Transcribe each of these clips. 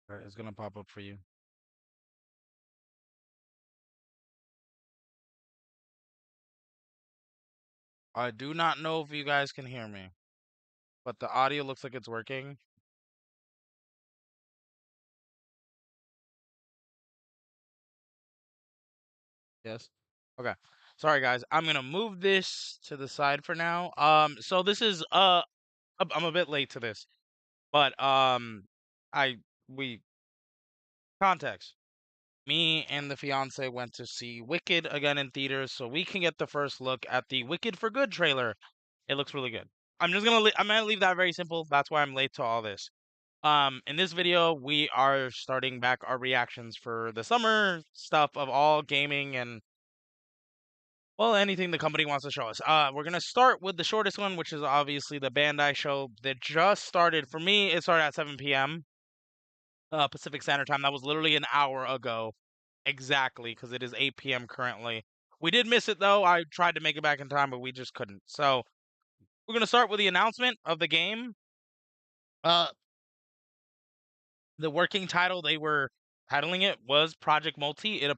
Alright, it's gonna pop up for you. I do not know if you guys can hear me, but the audio looks like it's working. Yes. Okay. Sorry guys. I'm gonna move this to the side for now. So this is I'm a bit late to this, but I we context. Me and the fiance went to see Wicked again in theaters, so we can get the first look at the Wicked for Good trailer. It looks really good. I'm gonna leave that very simple. That's why I'm late to all this. In this video, we are starting back our reactions for the summer stuff of all gaming and, well, anything the company wants to show us. We're gonna start with the shortest one, which is obviously the Bandai show that just started. For me, it started at 7 p.m. Pacific Standard Time. That was literally an hour ago, exactly, because it is 8 p.m. currently. We did miss it though. I tried to make it back in time, but we just couldn't. So we're gonna start with the announcement of the game. Uh, the working title they were titling it was Project Multi. It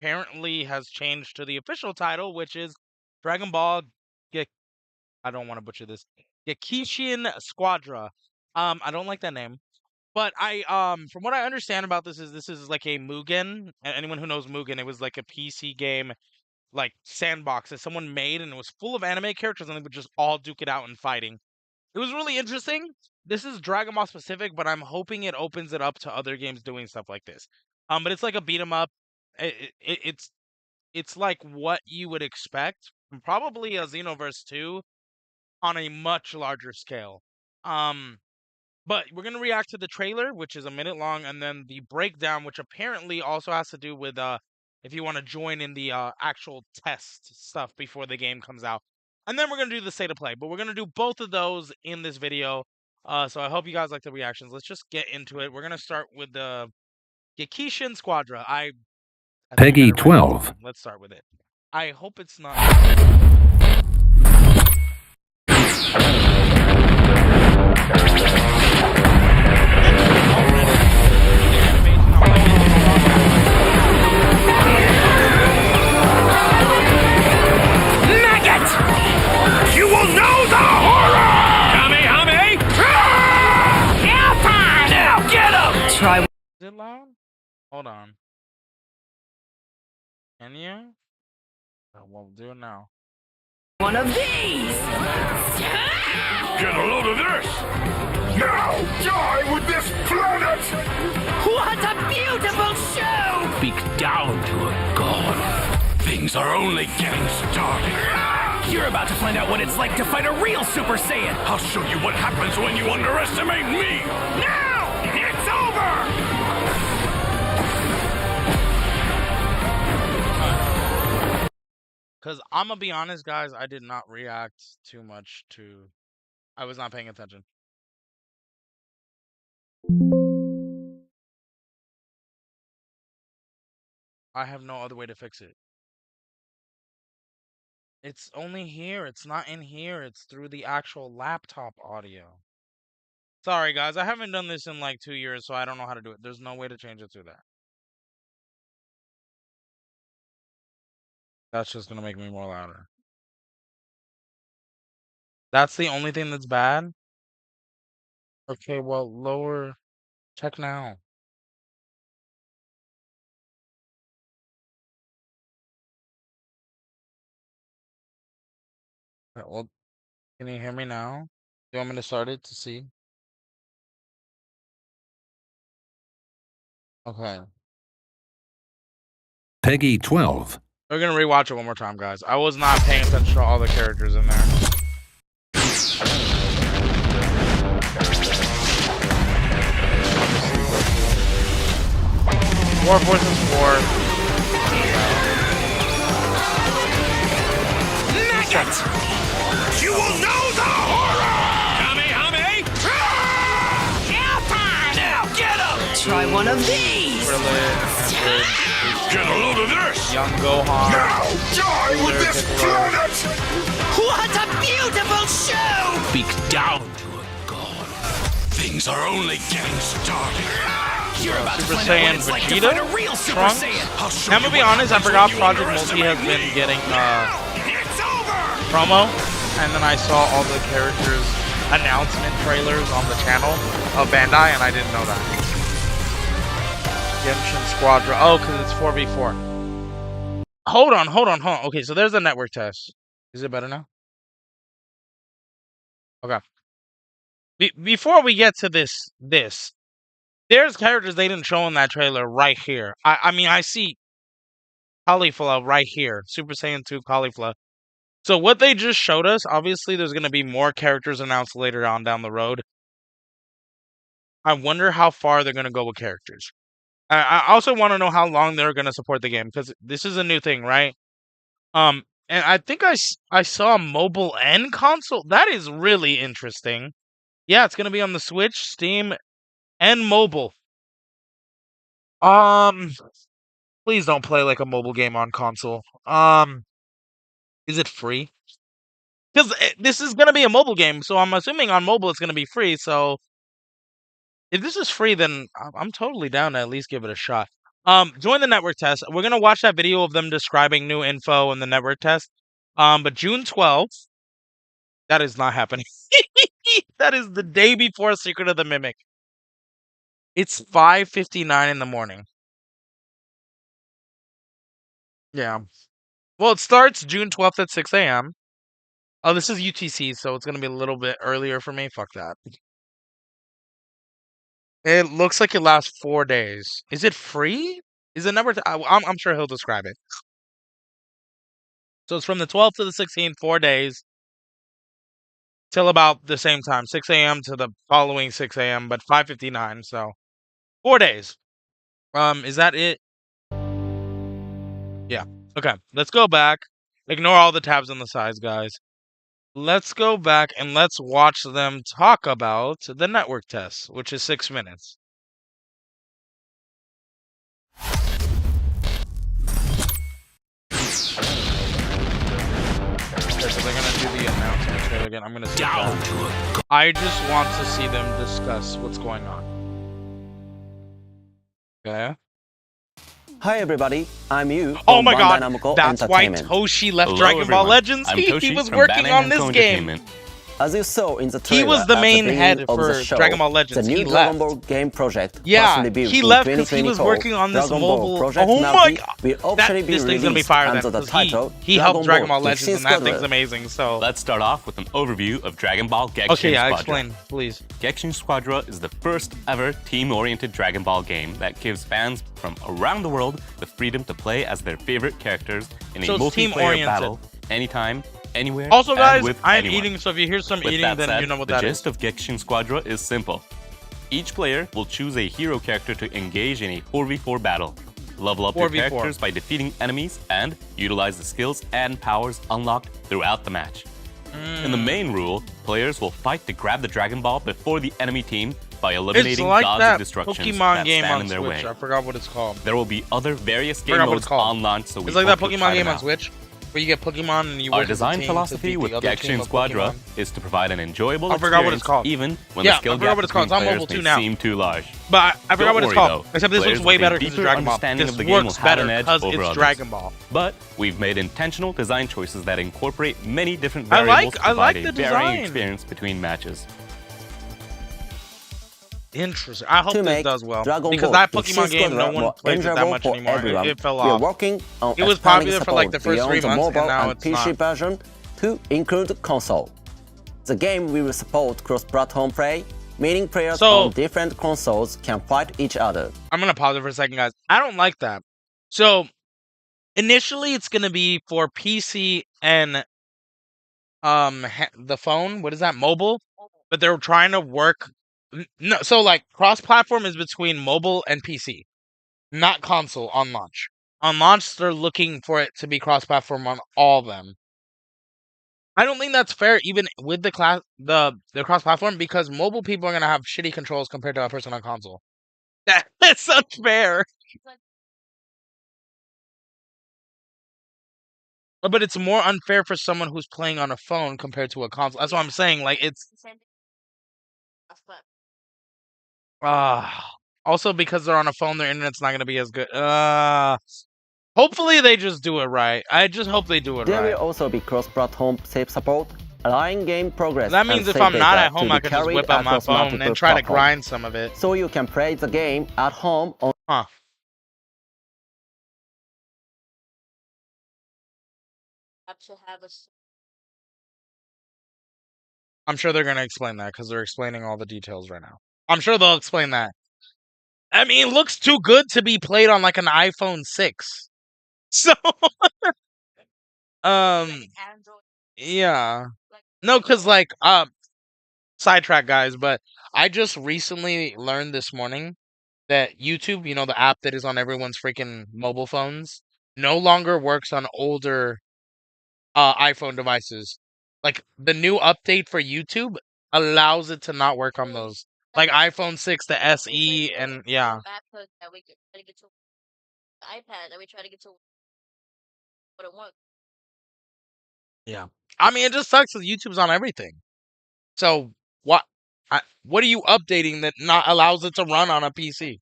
apparently has changed to the official title, which is Dragon Ball. I don't want to butcher this. Yakishin Squadra. I don't like that name, but from what I understand about this is like a Mugen. Anyone who knows Mugen, it was like a PC game, like sandbox that someone made, and it was full of anime characters, and they would just all duke it out in fighting. It was really interesting. This is Dragon Ball specific, but I'm hoping it opens it up to other games doing stuff like this. But it's like a beat 'em up. It's like what you would expect from probably a Xenoverse 2 on a much larger scale. Um, but we're gonna react to the trailer, which is a minute long, and then the breakdown, which apparently also has to do with if you want to join in the actual test stuff before the game comes out. And then we're gonna do the state of play. But we're gonna do both of those in this video. So I hope you guys like the reactions. Let's just get into it. We're gonna start with the Yakishin Squadra. I think I Peggy got it right this 12. time. Let's start with it. I hope it's not. Maggot! You will know the horror! Kamehame! Hellfire! Now get him! Try. Is it loud? Hold on. Can you? Oh, well, do it now. One of these! Get a load of this! Now die with this planet! What a beautiful show! Speak down to a god. Things are only getting started. You're about to find out what it's like to fight a real Super Saiyan! I'll show you what happens when you underestimate me! Now! It's over! Because I'm going to be honest, guys, I did not react too much to... I was not paying attention. I have no other way to fix it. It's only here. It's not in here. It's through the actual laptop audio. Sorry, guys. I haven't done this in like 2 years, so I don't know how to do it. There's no way to change it through that. That's just going to make me more louder. That's the only thing that's bad? Okay, well, lower. Check now. Well, can you hear me now? Do you want me to start it to see? Okay. Peggy 12. We're gonna rewatch it one more time, guys. I was not paying attention to all the characters in there. War versus war. Maggot! You will know the horror! Kamehame! Hellfire! Now get him! Try one of these! Get a load of this! Young Gohan. Now die with this planet! What a beautiful show! Speak down to a god. Things are only getting started. You're about to Super find out what Saiyan it's like to Vegeta, fight a real Super Trunks. Saiyan. I'll show I'm gonna you be what honest, I happens forgot when you Project Multi has underestimate been me. getting It's over! promo, and then I saw all the characters announcement trailers on the channel of Bandai, and I didn't know that. Genshin Squadron. Oh, because it's 4v4. Hold on. Okay, so there's a network test. Is it better now? Okay. Before we get to this, there's characters they didn't show in that trailer right here. I mean, I see Caulifla right here. Super Saiyan 2 Caulifla. So what they just showed us, obviously there's going to be more characters announced later on down the road. I wonder how far they're going to go with characters. I also want to know how long they're going to support the game, because this is a new thing, right? And I think I saw mobile and console. That is really interesting. Yeah, it's going to be on the Switch, Steam, and mobile. Please don't play like a mobile game on console. Is it free? Because this is going to be a mobile game, so I'm assuming on mobile it's going to be free. So if this is free, then I'm totally down to at least give it a shot. Join the network test. We're gonna watch that video of them describing new info in the network test. But June 12th, that is not happening. That is the day before Secret of the Mimic. It's 5:59 in the morning. Yeah. Well, it starts June 12th at 6 a.m. Oh, this is UTC, so it's gonna be a little bit earlier for me. Fuck that. It looks like it lasts 4 days. Is it free? Is it number? I'm sure he'll describe it. So it's from the 12th to the 16th, 4 days, till about the same time, 6 a.m. to the following 6 a.m., but 5:59. So 4 days. Is that it? Yeah. Okay. Let's go back. Ignore all the tabs on the sides, guys. Let's go back and let's watch them talk about the network test, which is 6 minutes. Okay, so they're gonna do the announcement trailer again. I'm gonna skip that. I just want to see them discuss what's going on. Okay. Hi everybody, I'm Yu Oh from my god, Bandai Namco that's why Entertainment. Toshi left Hello, Dragon Ball everyone. Legends. I'm He Toshi was from working Bandai on this Namco game. Entertainment. As you saw in the He trailer, was the at main beginning head of for the show, Dragon Ball Legends. the new He Dragon left. Ball game project Yeah, partially built he in left because he was 2024. working on this Dragon Ball mobile. Project Oh my Navi god, will officially be this thing's gonna be released fire then. under the 'Cause title he helped Dragon Ball Genshin Legends, and that Squadron. thing's amazing. So Let's start off with an overview of Dragon Ball Genshin okay, yeah, Squadron. explain, please. Genshin Squadron is the first ever team-oriented Dragon Ball game that gives fans from around the world the freedom to play as their favorite characters in a So it's multiplayer team-oriented. battle, anytime, anywhere, Also, and guys, with I am anyone. eating, so if you hear some With eating, that then said, you know what the that gist is. of Genshin Squadron is simple. Each player will choose a hero character to engage in a 4v4 battle. Level up your 4v4. characters by defeating enemies and utilize the skills and powers unlocked throughout the match. In the main rule, players will fight to grab the Dragon Ball before the enemy team by It's eliminating like gods that of destruction Pokemon that game stand on in their Switch. way. I forgot what it's called. There will be other various game Forgot what modes it's called. on launch, so we It's like that hope you'll Pokemon try game them on out. Switch, where you get Pokemon and you Our work as a design team to philosophy beat with the other team Genshin of Squadron Pokemon. is to provide an enjoyable I forgot what it's experience called. even when Yeah, the skill I forgot gap what it's called. between It's on mobile players too may now. seem too large. But I forgot Don't what it's worry, called. though. Except this Players looks way with a better because it's deeper Dragon Ball. understanding This of the game will works have better an edge because over it's others. Dragon Ball. But we've made intentional design choices that incorporate many different I variables like- to I like provide the a varying design. experience between matches. Interesting. I hope To this make does well. Dragon Because Ball that Genshin Pokemon game, no Squadron one more plays it that enjoyable much for anymore. everyone. It fell We are off. working on It was expanding popular for, like, the support first 3 beyond the months, and mobile now and it's PC not. version to include console. The game will support cross-platform play, meaning players So- on different consoles can fight each other. I'm gonna pause it for a second, guys. I don't like that. So initially, it's gonna be for PC and the phone. What is that? Mobile. But they're trying to work. No, so like cross-platform is between mobile and PC, not console on launch. On launch, they're looking for it to be cross-platform on all of them. I don't think that's fair, even with the cross-platform, because mobile people are gonna have shitty controls compared to a person on console. That's unfair. But it's more unfair for someone who's playing on a phone compared to a console. That's what I'm saying. Like it's ah. Also, because they're on a phone, their internet's not gonna be as good. Hopefully they just do it right. I just hope they do it There right. will also be cross-platform save support, allowing game progress. That means and if save I'm not data at home, to I be can just carried whip out my across phone multiple and try to platforms. grind some of it. So you can play the game at home on Huh. I'm sure they're gonna explain that because they're explaining all the details right now. I'm sure they'll explain that. I mean, it looks too good to be played on like an iPhone 6. So, yeah. No, because like, sidetrack guys, but I just recently learned this morning that YouTube, you know, the app that is on everyone's freaking mobile phones, no longer works on older iPhone devices. Like the new update for YouTube allows it to not work on those. Like iPhone 6, the SE, and yeah. Yeah. I mean, it just sucks that YouTube's on everything. So what are you updating that not allows it to run on a PC?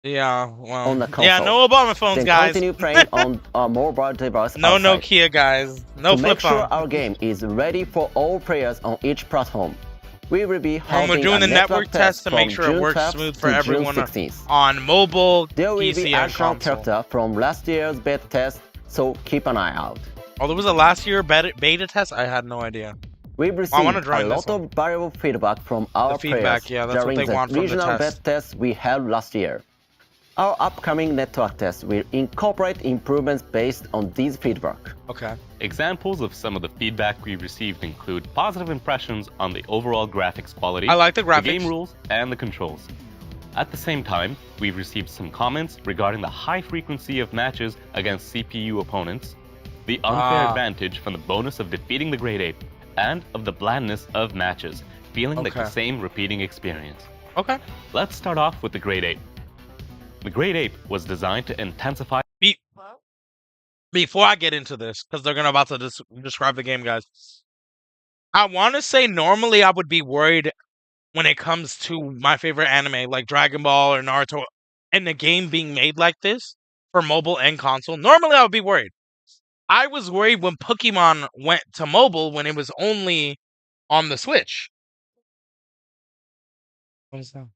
Yeah, well, on the console. yeah, no Obama phones, then guys. continue playing on a mobile device No outside. Nokia, guys. No to flip make sure phone. our game is ready for all players on each platform, we will be We're holding doing a the network test to make from sure it June works 12th smooth to for June everyone 16th. on mobile, There will PC, be and additional console. character from last year's beta test, so keep an eye out. Oh, there was a last year beta test? I had no idea. We've received wanna a join this lot of valuable feedback from our feedback, players yeah, that's what during they want the from the regional test. beta test we held last year. Our upcoming network test will incorporate improvements based on these feedback. Okay. Examples of some of the feedback we received include positive impressions on the overall graphics quality, I like the graphics. game rules, and the controls. At the same time, we've received some comments regarding the high frequency of matches against CPU opponents, the unfair advantage from the bonus of defeating the Great Ape, and of the blandness of matches, feeling like the Okay. same repeating experience. Okay. Let's start off with the Great Ape. The Great Ape was designed to intensify Before I get into this, because they're gonna about to describe the game, guys. I want to say normally I would be worried when it comes to my favorite anime like Dragon Ball or Naruto, and the game being made like this for mobile and console. Normally I would be worried. I was worried when Pokemon went to mobile when it was only on the Switch. What is that?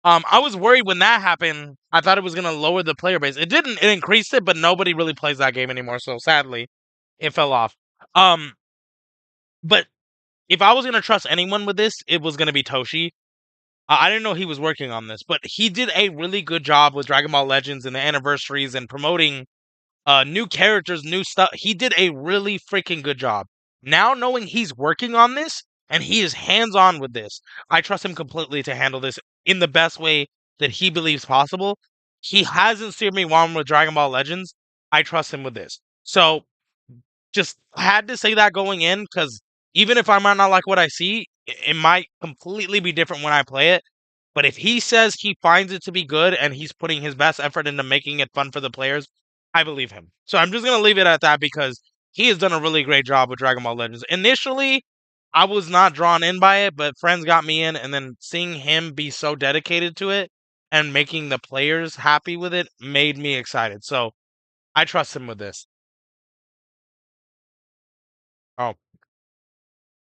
I was worried when that happened. I thought it was gonna lower the player base. It didn't. It increased it, but nobody really plays that game anymore. So sadly, it fell off. But if I was gonna trust anyone with this, it was gonna be Toshi. I didn't know he was working on this, but he did a really good job with Dragon Ball Legends and the anniversaries and promoting new characters, new stuff. He did a really freaking good job. Now knowing he's working on this and he is hands-on with this, I trust him completely to handle this in the best way that he believes possible. He hasn't steered me wrong with Dragon Ball Legends. I trust him with this. So just had to say that going in, because even if I might not like what I see, it might completely be different when I play it. But if he says he finds it to be good and he's putting his best effort into making it fun for the players, I believe him. So I'm just going to leave it at that because he has done a really great job with Dragon Ball Legends. Initially, I was not drawn in by it, but friends got me in, and then seeing him be so dedicated to it and making the players happy with it made me excited. So I trust him with this. Oh,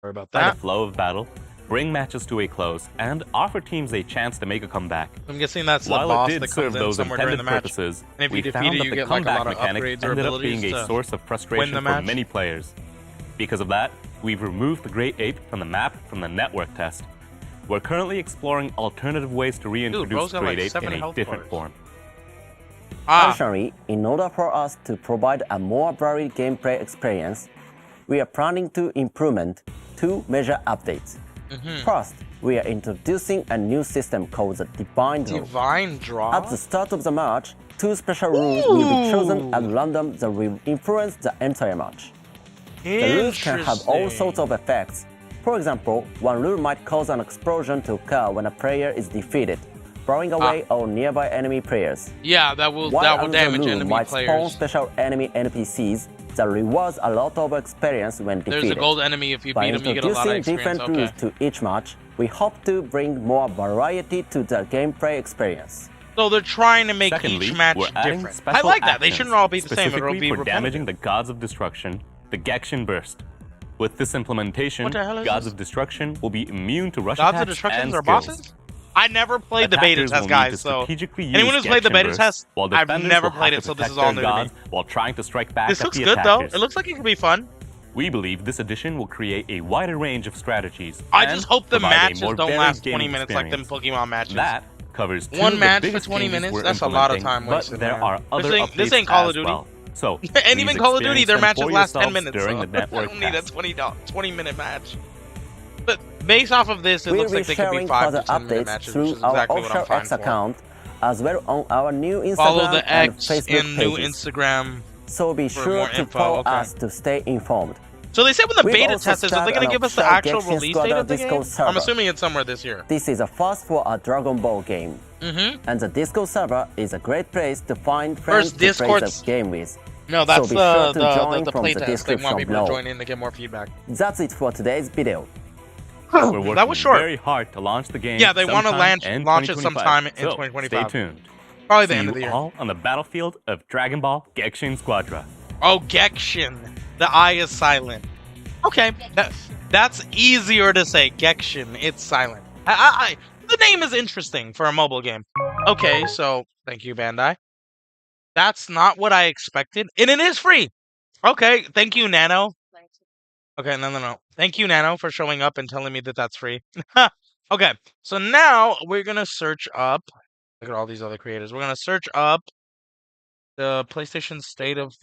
sorry about the that. flow of battle, bring matches to a close, and offer teams a chance to make a comeback. I'm guessing that's the While boss it did that serve comes in those somewhere during intended the match. purposes, And if we you defeat found it, that you the get like a comeback lot of mechanic upgrades or ended up abilities being a to source of win frustration the for match. many players. Because of that, we've removed the Great Ape from the map from the network test. We're currently exploring alternative ways to reintroduce bro's got, Great like, Ape 7 in a health different bars. form. Additionally, in order for us to provide a more varied gameplay experience, we are planning to implement two major updates. First, we are introducing a new system called the Divine Draw. Divine Draw? At the start of the match, two special rules will be chosen at random that will influence the entire match. The rules can have all sorts of effects. For example, one rule might cause an explosion to occur when a player is defeated, blowing away all nearby enemy players. Yeah, that will While damage another rule enemy might spawn players. special enemy NPCs that rewards a lot of experience when defeated. There's a gold enemy. If you By beat him, you get a lot of introducing experience. different rules Okay. to each match, we hope to bring more variety to the gameplay experience. So they're trying to make Secondly, each match we're adding different. I special like that. They actions shouldn't all be the same. It'll specifically be for damaging the Gods of Destruction, the Genshin Burst. With this implementation, What the hell is Gods this? of Destruction will be immune to rush Gods of attacks Destruction and are skills. bosses? I never played the beta Attackers test, will need guys, to so strategically use anyone who's played the Genshin beta Burst, test, while I've defenders never will played have it, to so this protect is all their new to me. gods while trying to strike back This at looks the good, though. attackers. It looks like it could be fun. We believe this addition will create a wider range of strategies. I and just hope the provide a matches more don't varied last 20 gaming minutes like them experience. Pokemon matches. That covers two One of the match for biggest 20 changes minutes? we're That's a lot of implementing, time wasted, But there man. are other This updates ain't Call of as Duty. well. So And please even Call of Duty, experience their them matches for last 10 yourselves minutes. during So the I network don't need a test. 20-minute match. But based off of this, it We'll looks be like they could be sharing 5 further to 10 minute updates matches, which through is our exactly what I'm official fine X for. account, as well on our new Instagram Follow the and X Facebook and new pages. Instagram. So be for sure more to info, follow okay. us to stay informed. So they said when the We've beta also test is, are they started going an to give us the official actual Genshin release date of the Discord game? I'm server. assuming it's somewhere this year. This is a first for a Dragon Ball game, and the Discord server is a great place to find friends First, to play Discord's- the game with. No, that's be sure to the join from the playtest. They want description people to below. join in to get more feedback. That's it for today's video. We're working That was short. very hard to launch the game. Yeah, they wanna sometime launch in it sometime in 2025. So 2025. Stay tuned. Probably the See end of the you year. all on the battlefield of Dragon Ball Genshin Squadra. Oh, Genshin. The I is silent. Okay, that's easier to say. Genshin, it's silent. The name is interesting for a mobile game. Okay, so thank you, Bandai. That's not what I expected, and it is free. Okay, thank you, Nano. Okay, no. Thank you, Nano, for showing up and telling me that that's free. Okay, so now we're gonna search up. Look at all these other creators. We're gonna search up the PlayStation State of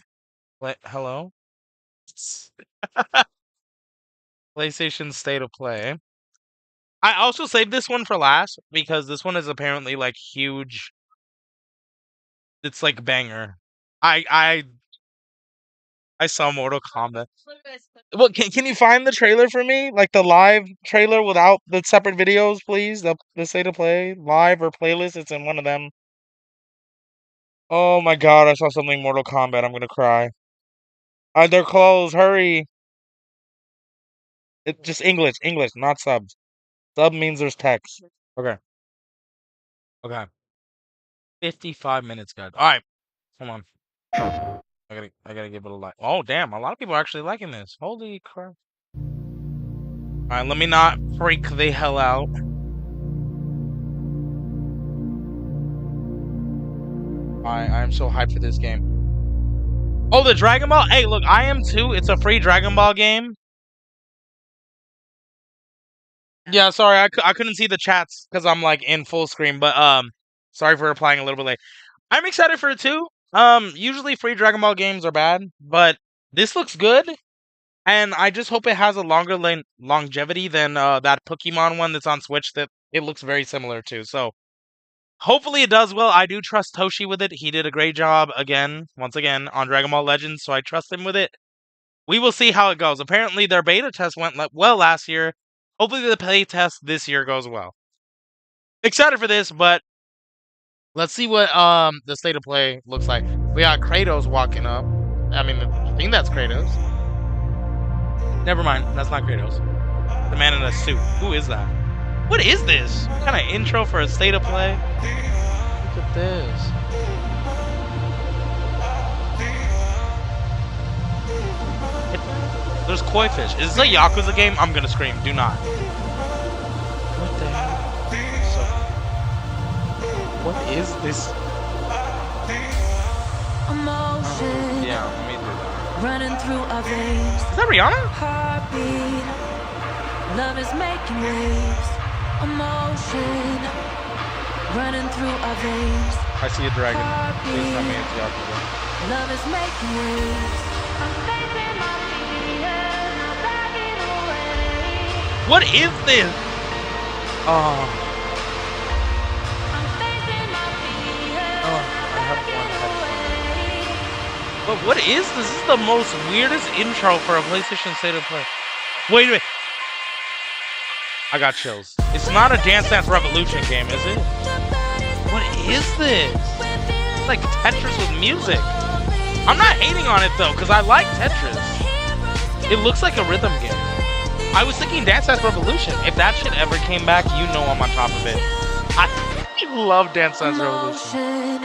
Play. Hello. PlayStation State of Play. I also saved this one for last because this one is apparently like huge. It's like banger. I saw Mortal Kombat. Well, can you find the trailer for me? Like the live trailer without the separate videos, please? The State of Play live or playlist. It's in one of them. Oh my god, I saw something Mortal Kombat. I'm gonna cry. They're closed. Hurry. It's just English, not subs. Sub means there's text. Okay. 55 minutes, guys. All right, hold on. I gotta give it a like. Oh damn, a lot of people are actually liking this. Holy crap! All right, let me not freak the hell out. I'm so hyped for this game. Oh, the Dragon Ball. Hey, look, I am too. It's a free Dragon Ball game. Yeah, sorry, I couldn't see the chats because I'm like in full screen, but sorry for replying a little bit late. I'm excited for it too. Usually free Dragon Ball games are bad, but this looks good, and I just hope it has a longer longevity than that Pokemon one that's on Switch that it looks very similar to. So hopefully it does well. I do trust Toshi with it. He did a great job once again on Dragon Ball Legends, so I trust him with it. We will see how it goes. Apparently their beta test went well last year. Hopefully the play test this year goes well. Excited for this, but let's see what the State of Play looks like. We got Kratos walking up. I mean, I think that's Kratos. Never mind, that's not Kratos. The man in a suit. Who is that? What is this? What kind of intro for a State of Play? Look at this. There's koi fish. Is this a Yakuza game? I'm gonna scream. Do not. What the hell? What is this? Emotion Yeah, let me do that. running through our veins. Is that Rihanna? Heartbeat. Love is making waves. Emotion running through our veins. I see a dragon. Please tell me it's Yakuza. Love is making waves. I'm facing my fears, not backing away. What is this? Oh, I'm facing my fears, I not have backing one away. but what is this? This is the most weirdest intro for a PlayStation State of Play. Wait a minute. I got chills. It's not a Dance Dance Revolution game, is it? What is this? It's like Tetris with music. I'm not hating on it though, because I like Tetris. It looks like a rhythm game. I was thinking Dance Dance Revolution. If that shit ever came back, you know I'm on top of it. I love Dance Dance Revolution.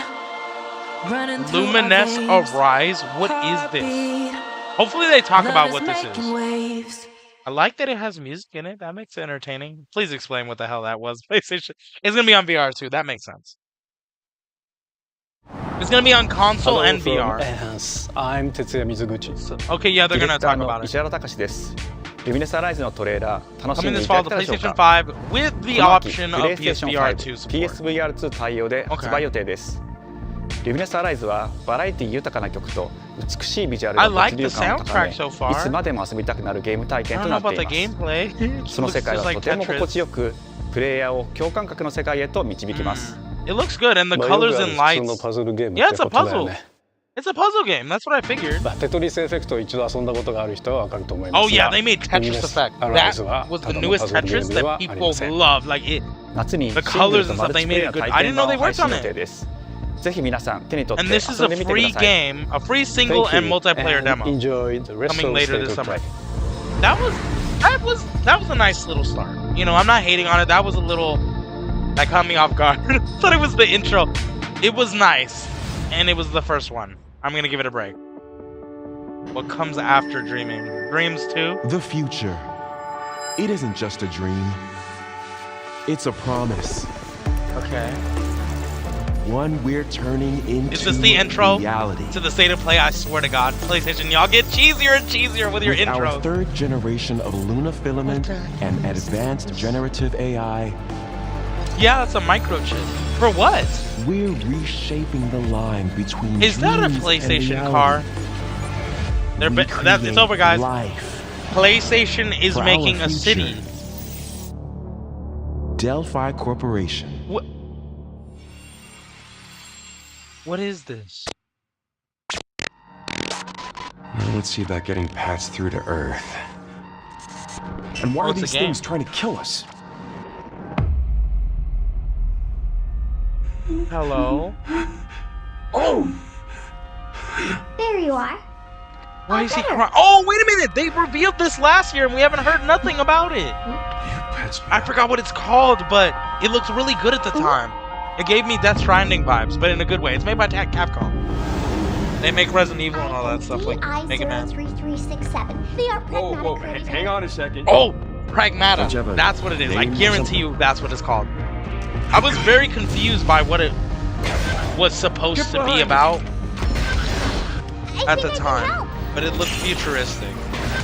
Luminous Arise? What is this? Hopefully they talk about what this is. I like that it has music in it. That makes it entertaining. Please explain what the hell that was. PlayStation. It's gonna be on VR too. That makes sense. It's gonna be on console Hello and from VR. Enhance. I'm Tetsuya Mizuguchi. Okay, yeah, they're ディレ gonna クター talk の about it. 石原隆です。ルミネスアライズのトレーラー楽しん Coming で this いただ fall け to たでしょう PlayStation か。 5 with the この秋 option of PlayStation PSVR 5 2 support. PSVR2 対応で発売予定です。ルミネスアライズはバラエティ豊かな曲と美しいビジュアル I が like 物 the 流感を高め、 soundtrack so いつ far. までも遊びたくなるゲーム体 I 験 don't と know なって about the います。 gameplay. その Looks 世界 just は like とても心 Tetris. 地よく、プレイヤーを共感覚の世界へと導きます。It looks good, and the まあよく colors ある and 普通 lights. のパズルゲーム Yeah, って it's a ことだよ puzzle. ね。 It's a puzzle game. That's what I figured. まあテトリスエフェクトを一度遊んだことがある人はわかると思います Oh が。 yeah, they made Tetris Effect. That was the newest Tetris that people love. Like it, 夏にシ the ングル colors と and マ stuff. ル They チプレ made イ it ヤー good. 体 I 験 didn't know 版 they 配 worked 信 on 予定 it. です。ぜひ皆さん手に取って And this is 遊 a んでみてく free ださい。 game, a free single Thank and you, multiplayer and demo enjoy the rest coming of the later state this of summer. play. That was a nice little start. You know, I'm not hating on it. That was a little that caught me off guard. I thought it was the intro. It was nice, and it was the first one. I'm gonna give it a break. What comes after dreaming? Dreams 2? The future. It isn't just a dream. It's a promise. Okay. One we're turning into Is this the intro reality. to the state of play? I swear to God, PlayStation, y'all get cheesier and cheesier with your With intro. our third generation of Luna filament and advanced generative AI, Yeah, that's a microchip. For what? we're reshaping the line between Is that a dreams and PlayStation reality. car? We It's over, guys. Life PlayStation is for our making a future. city. Delphi Corporation. What is this? Now let's see about getting passed through to Earth. And why Oh, are it's a these game. things trying to kill us? Hello? There you are. Why is he crying? Oh, wait a minute! They revealed this last year and we haven't heard nothing about it. I forgot what it's called, but it looked really good at the time. It gave me Death Stranding vibes, but in a good way. It's made by Capcom. They make Resident Evil and all that stuff, like Mega Man. 3367. They are pragmatic. Hang on a second. Oh, Pragmata. Don't you have a That's what it is. I name or guarantee you that's what it's called. I was very confused by what it was supposed to be about at the time, but it looked futuristic.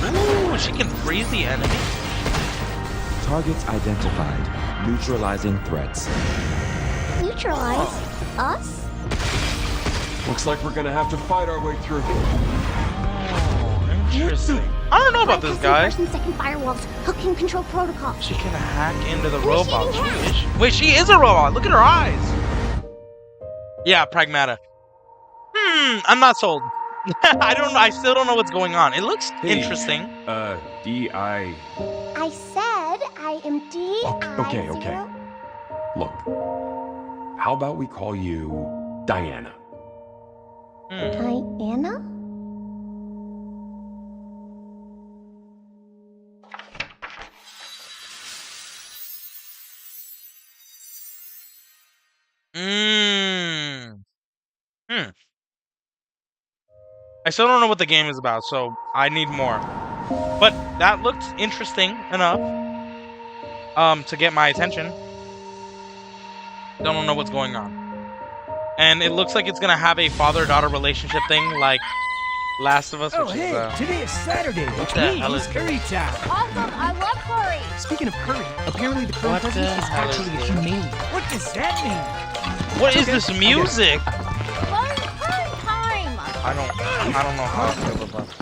Ooh, she can freeze the enemy. Targets identified. Neutralizing threats. Neutralize us? Looks like we're gonna have to fight our way through. Oh, interesting. I don't know about this, guys. First and second firewalls. Hooking control protocol. She can hack into the Initiating robot. hack. Wait, she is a robot. Look at her eyes. Yeah, Pragmata. I'm not sold. I still don't know what's going on. It looks interesting. D.I. I said I am D. Okay. Look, how about we call you Diana? Diana? I still don't know what the game is about, so I need more. But that looked interesting enough to get my attention. Don't know what's going on. And it looks like it's gonna have a father-daughter relationship thing like Last of Us, which is today is Saturday, which the hell means is curry time. Awesome, I love curry. Speaking of curry, apparently the curry What president the is hell is actually a this? humane. What does that mean? what is this music? Fun curry time. I don't know how to feel about it.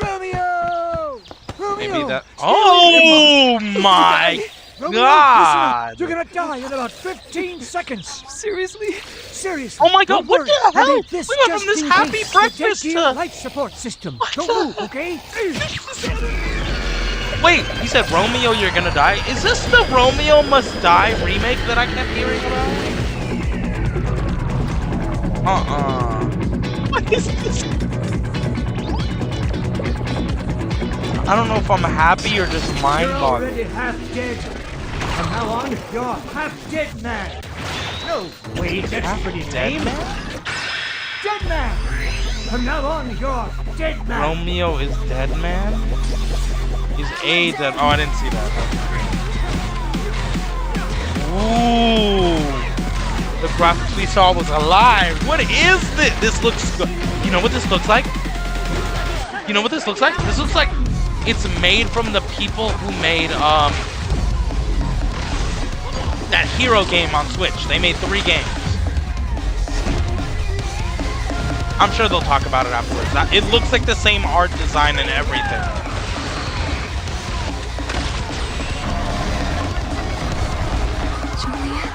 Romeo! Romeo! Maybe that. Oh my Romeo, God! listen up. You're gonna die in about 15 seconds. Seriously? Seriously. Oh my God, Don't what worry. the I hell? made this We went just from this in happy case. breakfast The Dead to- life support system. What Don't the- move, okay? Wait, he said Romeo, you're gonna die? Is this the Romeo Must Die remake that I kept hearing about? What is this? I don't know if I'm happy or just mind-boggling. You're already half dead. From now on, you're half dead man. No, wait, that's pretty lame. Dead man. From now on, you're dead man. Romeo is dead man? He's a dead. Oh, I didn't see that. Ooh. The graphics we saw was alive. What is this? This looks good. You know what this looks like? You know what this looks like? This looks like it's made from the people who made that Hero game on Switch. They made 3 games. I'm sure they'll talk about it afterwards. It looks like the same art design and everything.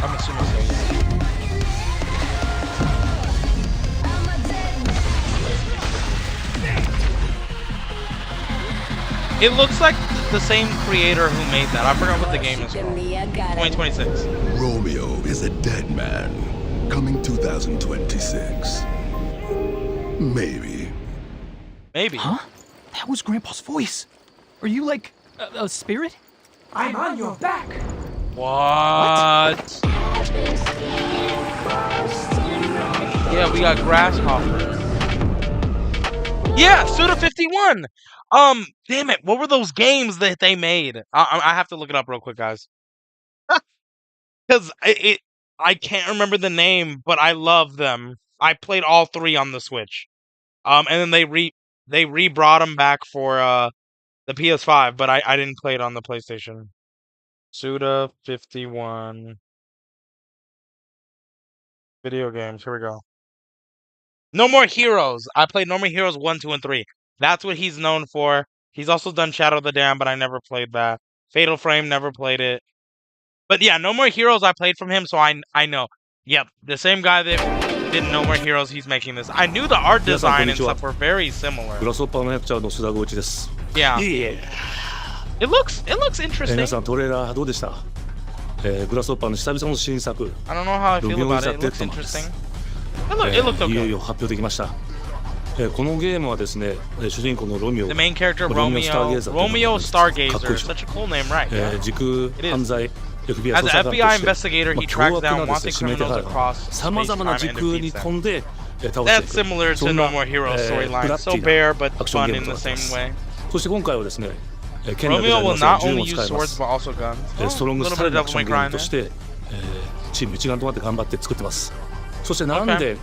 I'm assuming so. It looks like the same creator who made that. I forgot what the game is called. 2026. Romeo is a dead man. Coming 2026. Maybe. Maybe. Huh? That was Grandpa's voice. Are you like a spirit? I'm on your back. What? Yeah, we got Grasshopper. Yeah, Suda 51. Damn it! What were those games that they made? I have to look it up real quick, guys. Because I can't remember the name, but I love them. I played all 3 on the Switch. And then they re-brought them back for the PS5, but I didn't play it on the PlayStation. Suda 51 video games. Here we go. No More Heroes. I played No More Heroes 1, 2, and 3. That's what he's known for. He's also done Shadow of the Dam, but I never played that. Fatal Frame, never played it. But yeah, No More Heroes I played from him, so I know. Yep, the same guy that did No More Heroes, he's making this. I knew the art design and stuff were very similar. Yeah. It looks interesting. I don't know how I feel about it. It looks interesting. It looked okay. このゲームはですね、主人公のロミオ The main character Romeo Stargazer, such a cool name, right? Yeah. 時空犯罪 FBI As an FBI investigator, he tracks down wanted criminals across space-time and defeats them. That's similar to No More Heroes storyline, so bare but fun in the same way. そして今回はですね、 Romeo will not only use swords but also guns. A little bit of Devil May Cry として、チーム一丸となって頑張って作ってます。そしてなんで、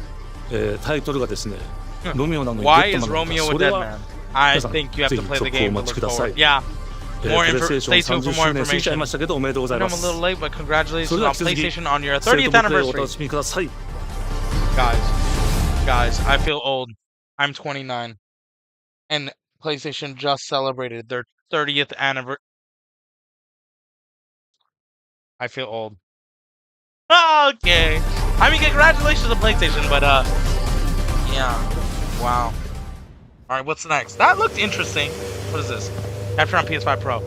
タイトルがですね、 Why is Romeo a dead man? I think you have to play the game to look forward. Yeah. Stay tuned for more information. I know I'm a little late, but congratulations on PlayStation on your 30th anniversary. Guys, I feel old. I'm 29. And PlayStation just celebrated their 30th anniversary. I feel old. Okay. I mean, congratulations to PlayStation, but yeah. Wow. Alright, what's next? That looked interesting. What is this? Capture on PS5 Pro.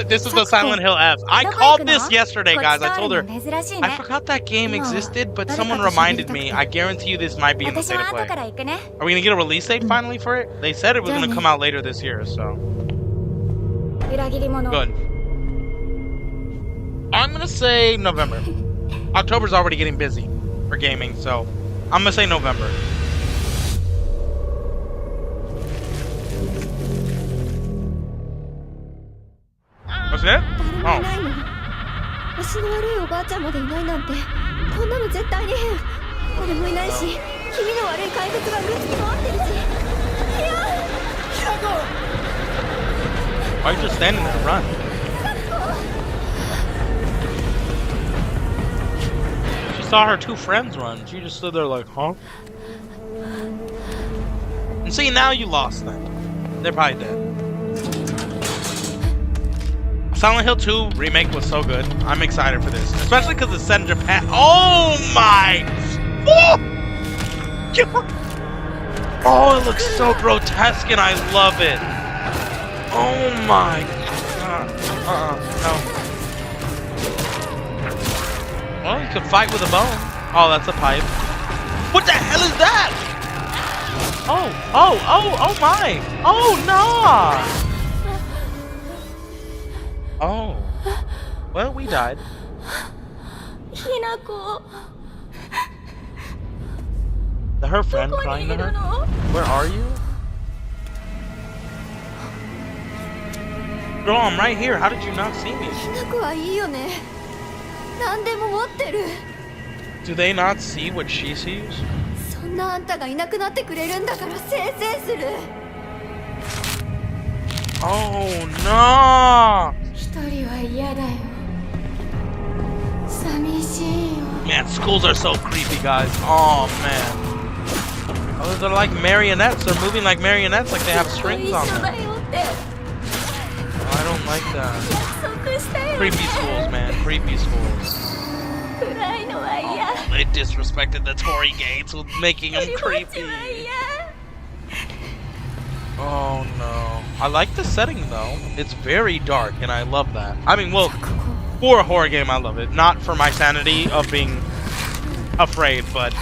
This is the Silent Hill F. I called this yesterday, guys. I told her. I forgot that game existed, but someone reminded me. I guarantee you this might be in the state of play. Are we going to get a release date finally for it? They said it was going to come out later this year, so. Good. I'm going to say November. October's already getting busy for gaming, so I'm going to say November. What's that? Oh. 足の悪いおばあちゃんまでいないなんて、こんなの絶対に変。俺もいないし、気味の悪い怪物がうろつき回ってるし。いや、ヒラコ。Why are you just standing there? Run. She saw her 2 friends run. She just stood there like, huh? And see, now you lost them. They're probably dead. Silent Hill 2 remake was so good. I'm excited for this, especially because it's set in Japan. Oh my! Oh, it looks so grotesque, and I love it. Oh my god! No. Well, you can fight with a bone. Oh, that's a pipe. What the hell is that? Oh my! Oh no! Oh. Well, we died. Hinako. Is her friend crying to her? Where are you? Girl, I'm right here. How did you not see me? ひなこはいいよね。何でも持ってる。 Do they not see what she sees? そんなあんたがいなくなってくれるんだからせいせいする。 Oh no! 一人は嫌だよ。寂しいよ。 Man, schools are so creepy, guys. Oh man. Oh, they're like marionettes. They're moving like marionettes, like they have strings on them. I don't like that. Creepy schools, man. Creepy schools. Oh, they disrespected the Tory Gates with making them creepy. Oh no. I like the setting though. It's very dark and I love that. I mean, well, for a horror game, I love it. Not for my sanity of being afraid, but...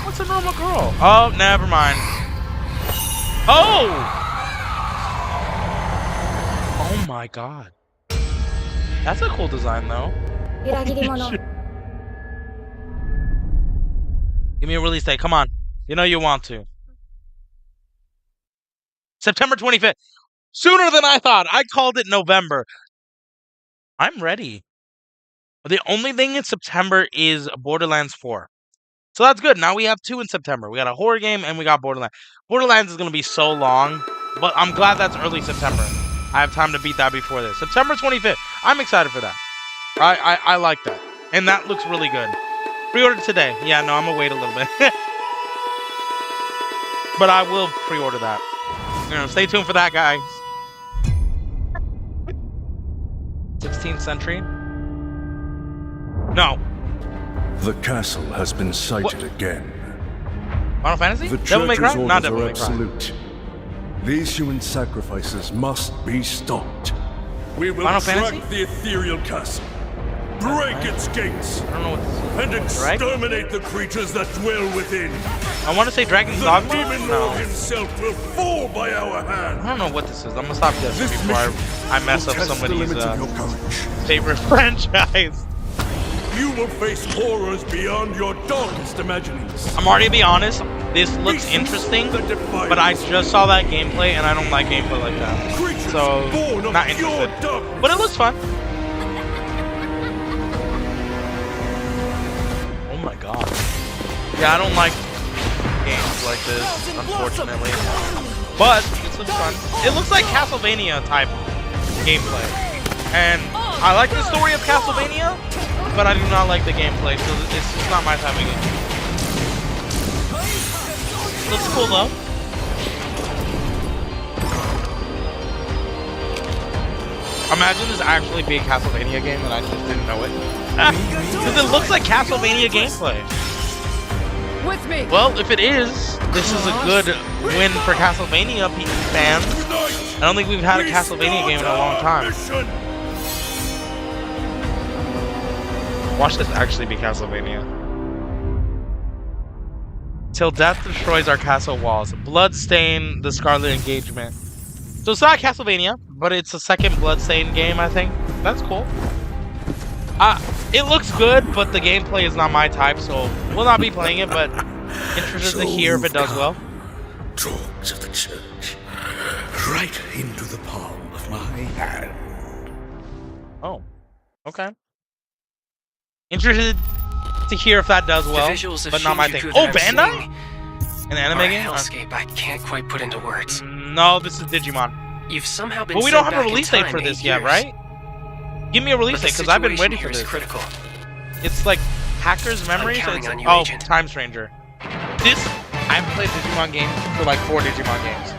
What's a normal girl? Oh, never mind. Oh! Oh my god. That's a cool design though. Give me a release date, come on. You know you want to. September 25th. Sooner than I thought. I called it November. I'm ready. The only thing in September is Borderlands 4. So that's good. Now we have 2 in September. We got a horror game and we got Borderlands. Borderlands is going to be so long, but I'm glad that's early September. I have time to beat that before this. September 25th. I'm excited for that. I like that. And that looks really good. Pre-order today. Yeah, no, I'm going to wait a little bit. But I will pre-order that. You know, stay tuned for that, guys. 16th century? No. The castle has been sighted again. Final Fantasy? The Devil May Cry? Church's Not orders Devil are May Cry. absolute. These human sacrifices must be stopped. We will Final track Fantasy? the ethereal castle, break its gates, I don't know what this is. and exterminate the creatures that dwell within. I want to say Dragon's The Dogma? demon No. lord himself will fall by our hand. I don't know what this is. I'm gonna stop guessing This before I mess will up test the somebody's limits of your courage. favorite franchise. You will face horrors beyond your darkest imaginings. I'm already to be honest, this looks interesting, but I just saw that gameplay and I don't like gameplay like that. So, not interested. But it looks fun. Oh my god. Yeah, I don't like games like this, unfortunately. But, this looks fun. It looks like Castlevania type gameplay. And I like the story of Castlevania, but I do not like the gameplay, so it's just not my type of game. Looks cool though. Imagine this actually being a Castlevania game and I just didn't know it. Because it looks like Castlevania gameplay. With me. Well, if it is, this is a good win for Castlevania fans. I don't think we've had a Castlevania game in a long time. Watch this actually be Castlevania. Till death destroys our castle walls. Bloodstain, the Scarlet Engagement. So it's not Castlevania, but it's a second Bloodstain game, I think. That's cool. It looks good, but the gameplay is not my type, so we'll not be playing it, but interested to hear if it does well. Dogs of the church, right into the palm of my hand. Oh, okay. Interested to hear if that does well, but not my thing. Oh, Bandai? An anime game? Hellscape I can't quite put into words. No, this is Digimon. You've somehow been But we sent don't have a back in release date time for this 8 yet, years. right? Give me a release But the date, because I've been situation waiting for here is this. critical. It's like Hacker's Memories? counting It's- on you, oh, Agent. Time Stranger. This, I've played Digimon games for like 4 Digimon games.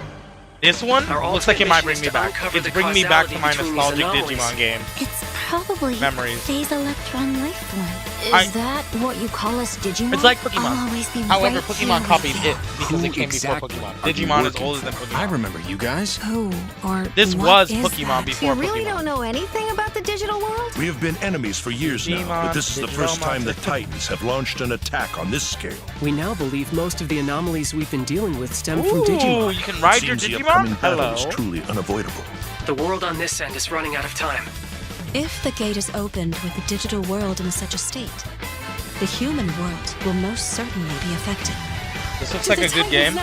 This one looks like it might bring me back. It's bringing me back to my nostalgic Digimon game. It's probably Memories. Phase Electron Life Form. I- Is that what you call us Digimon? It's like Pokemon. I'll always be However, right Pokemon here copied with you. it because it came before Pokemon. Digimon is older than Pokemon. I remember you guys. Who or This what was is Pokemon that? before You really Pokemon. don't know anything about the digital world? We have been enemies for years now, but this is the first time the Titans have launched an attack on this scale. We now believe most of the anomalies we've been dealing with stem from Ooh, Digimon. you can ride your Seems the Digimon? upcoming battle Hello. is truly unavoidable. The world on this end is running out of time. If the gate is opened with the digital world in such a state, the human world will most certainly be affected. This looks like a good game.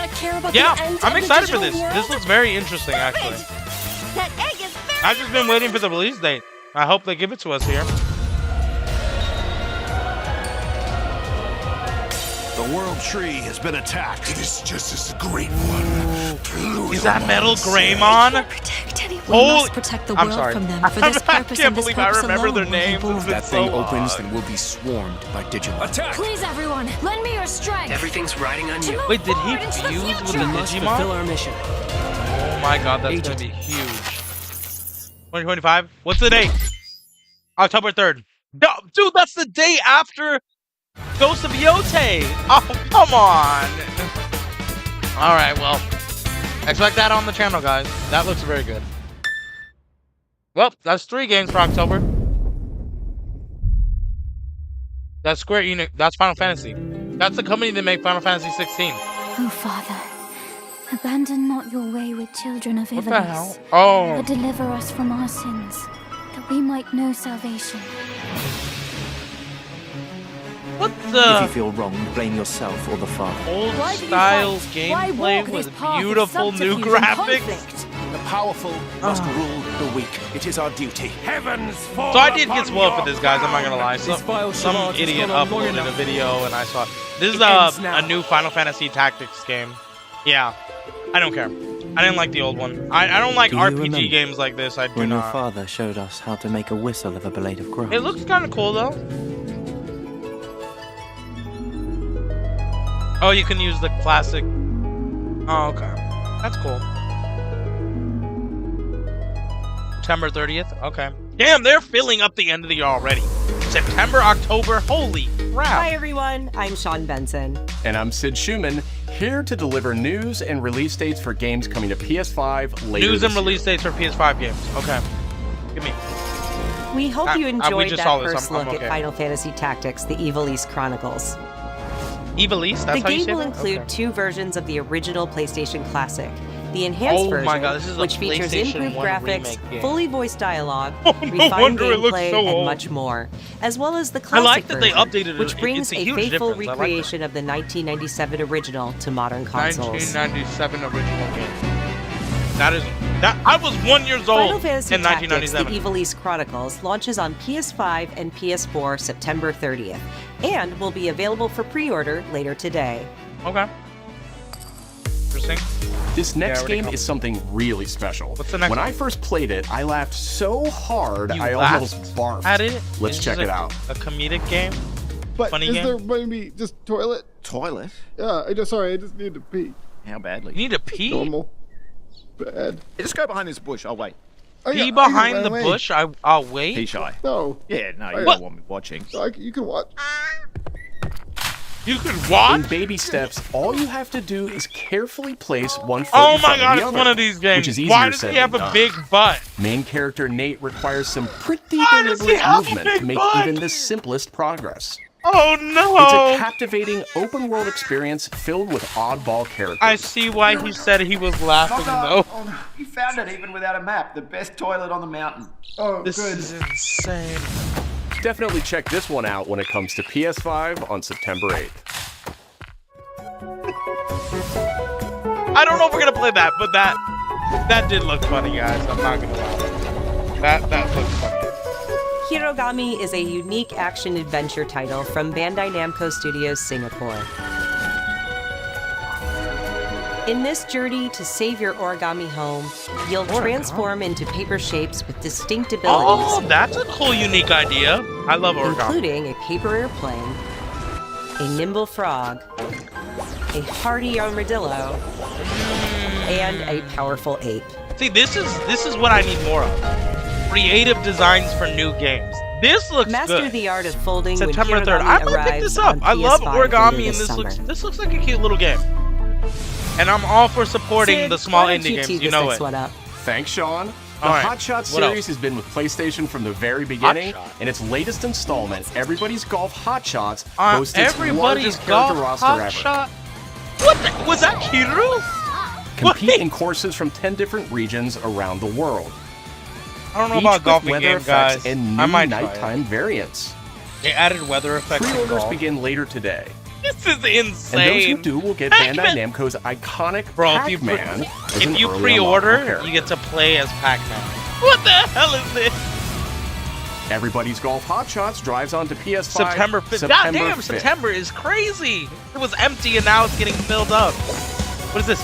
Yeah, I'm excited for this. This looks very interesting, actually. That egg is very I've just been waiting for the release date. I hope they give it to us here. The world tree has been attacked. It is just as a great one. Is that Metal Greymon? We must protect the world from them. For this I purpose can't and this believe I purpose remember alone their names. will It's they been born. so Thing opens, long. then we'll be swarmed by Digimon. Attack! Please, everyone, lend me your strength. Everything's riding on you. Wait, did he fuse with the Digimon? our mission. Oh my god, that's gonna be huge. 2025? What's the date? October 3rd. No, dude, that's the day after Ghost of Yote. Oh, come on. Alright, well. Expect that on the channel, guys. That looks very good. Well, that's 3 games for October. That's Square Enix. That's Final Fantasy. That's the company that made Final Fantasy 16. Oh, Father, abandon not your wayward children of What the Ivalice, hell? Oh. but deliver us from our sins, that we might know salvation. What If the you feel wrong, blame yourself or the father. old Why do you style fight? Why gameplay walk this with path of beautiful new subterfuge and graphics? conflict? The powerful must rule the weak. It is our duty. Heavens fall So I did upon get spoiled for your this, guys. I'm not gonna lie. This vile Some charade is idiot gone on long uploaded a enough. video, and I saw this is It ends now. a new Final Fantasy Tactics game. Yeah, I don't care. I didn't like the old one. I don't like Do you RPG remember games like this. I do When your not. father showed us how to make a whistle of a blade of grass. It looks kind of cool though. Oh, you can use the classic. Oh, okay. That's cool. September 30th. Okay. Damn, they're filling up the end of the year already. September, October. Holy crap. Hi everyone, I'm Sean Benson. And I'm Sid Schumann, here to deliver news and release dates for games coming to PS5 later News and this release dates for PS5 games. Okay. Give me. We hope you we enjoyed just that saw this. first I'm look okay. at Final Fantasy Tactics, the Ivalice Chronicles. Ivalice? That's The how you game say will that? include Okay. 2 versions of the original PlayStation Classic. The enhanced Oh version, my God, this is a which features PlayStation improved 1 graphics, remake game. fully voiced dialogue, No refined wonder it looks gameplay, so and old. much more, as well as the I classic like that they version, updated it. which brings It's a a huge faithful difference. I like that. recreation of the 1997 original to modern consoles. 1997 original game. That I was 1 year old Final Fantasy in Tactics, 1997. the Ivalice Chronicles, launches on PS5 and PS4 September 30th, and will be available for pre-order later today. Okay. Interesting. This next game is something really special. What's the next When one? I first played it, I laughed so hard You I laughed almost barfed. at it? Let's Is check this it out. A comedic game? But Funny is game? there maybe just toilet? Toilet? Yeah, I just need to pee. How badly? You need to pee? Normal. Bad. Hey, just go behind this bush. I'll wait. Oh, Pee yeah, behind I the can run bush? I'll wait. Pee shy. No. Yeah, no, you I- don't want me watching. You can watch. You could watch? In baby steps, all you have to do is carefully place one foot Oh in my front God, of the it's other, one of these games. which is easier Why does said he have than a done. big butt? Main character Nate requires some pretty Why does he deliberate have a movement big to make butt? even the simplest progress. Oh no! It's a captivating open-world experience filled with oddball characters. I see why he said he was laughing though. You found it even without a map. The best toilet on the mountain. Oh, This is insane. Definitely check this one out when it comes to PS5 on September 8th. I don't know if we're gonna play that, but that did look funny, guys. I'm not gonna lie. That looks funny. Hirogami is a unique action-adventure title from Bandai Namco Studios Singapore. In this journey to save your origami home, you'll transform into paper shapes with distinct abilities. Oh, that's a cool, unique idea. I love origami. Including a paper airplane, a nimble frog, a hardy armadillo, and a powerful ape. See, this is what I need more of. Creative designs for new games. This looks Master good. the art of folding September when 3rd. Hirogami I might pick arrives this up. on I love PS5 origami, later and this this summer. looks like a cute little game. And I'm all for supporting Sid, the small why don't indie you games. tee You this know next it. one up? Thanks, Sean. The All right, Hot Shot what else? series has been with PlayStation from the very beginning, Hot Shot. and its latest installment, Everybody's Golf Hot Shots, boasts its Everybody's largest character golf roster hot ever. shot. What the, was that Kiru? Compete in courses from 10 different regions around the world. I don't know each about with golfing weather game, effects guys. and I new might try nighttime variants. They added weather effects. in Pre-orders golf. begin later today. This is insane. And those who do will get Bandai Namco's iconic Pac-Man. If you pre-order, you get to play as Pac-Man. What the hell is this? Everybody's Golf Hot Shots drives onto PS5 September 5th. God damn, September is crazy. It was empty and now it's getting filled up. What is this?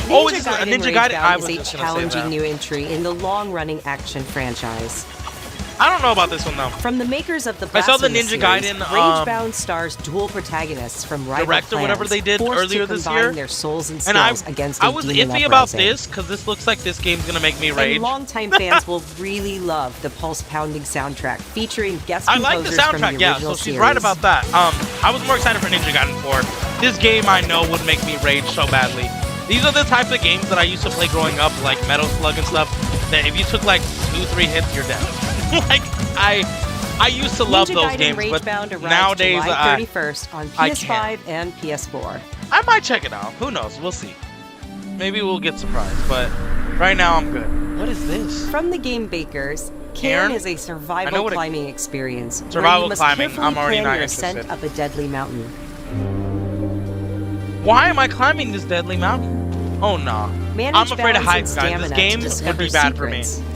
Oh, is this a Ninja Gaiden? I was is a just gonna say challenging that. new entry in the long-running action franchise. I don't know about this one though. From the makers of the I saw the Blasphemous Ninja series, Gaiden, Ragebound stars dual protagonists from rival Direct or whatever clans, they did forced earlier to this combine year. their souls and And skills against a I was demon iffy about uprising. this because this looks like this game's gonna make me rage. And longtime fans will really love the pulse-pounding soundtrack featuring guest I like composers the from the soundtrack, yeah, original so she's series. right about that. I was more excited for Ninja Gaiden 4. This game I know would make me rage so badly. These are the types of games that I used to play growing up, like Metal Slug and stuff, that if you took like 2-3 hits, you're dead. Like, I used to love Ninja those Gaiden games, but Ragebound arrives nowadays July 31st on I PS5 and PS4. I might check it out. Who knows? We'll see. Maybe we'll get surprised, but right now I'm good. What is this? From the game bakers, Cairn? Cairn is a I know survival what it- climbing experience. where Survival you must climbing, carefully I'm already plan not your ascent interested. up a deadly mountain. Why am I climbing this deadly mountain? Oh no. Manage I'm afraid of heights, balance guys. and This stamina game to would discover be bad for me. secrets.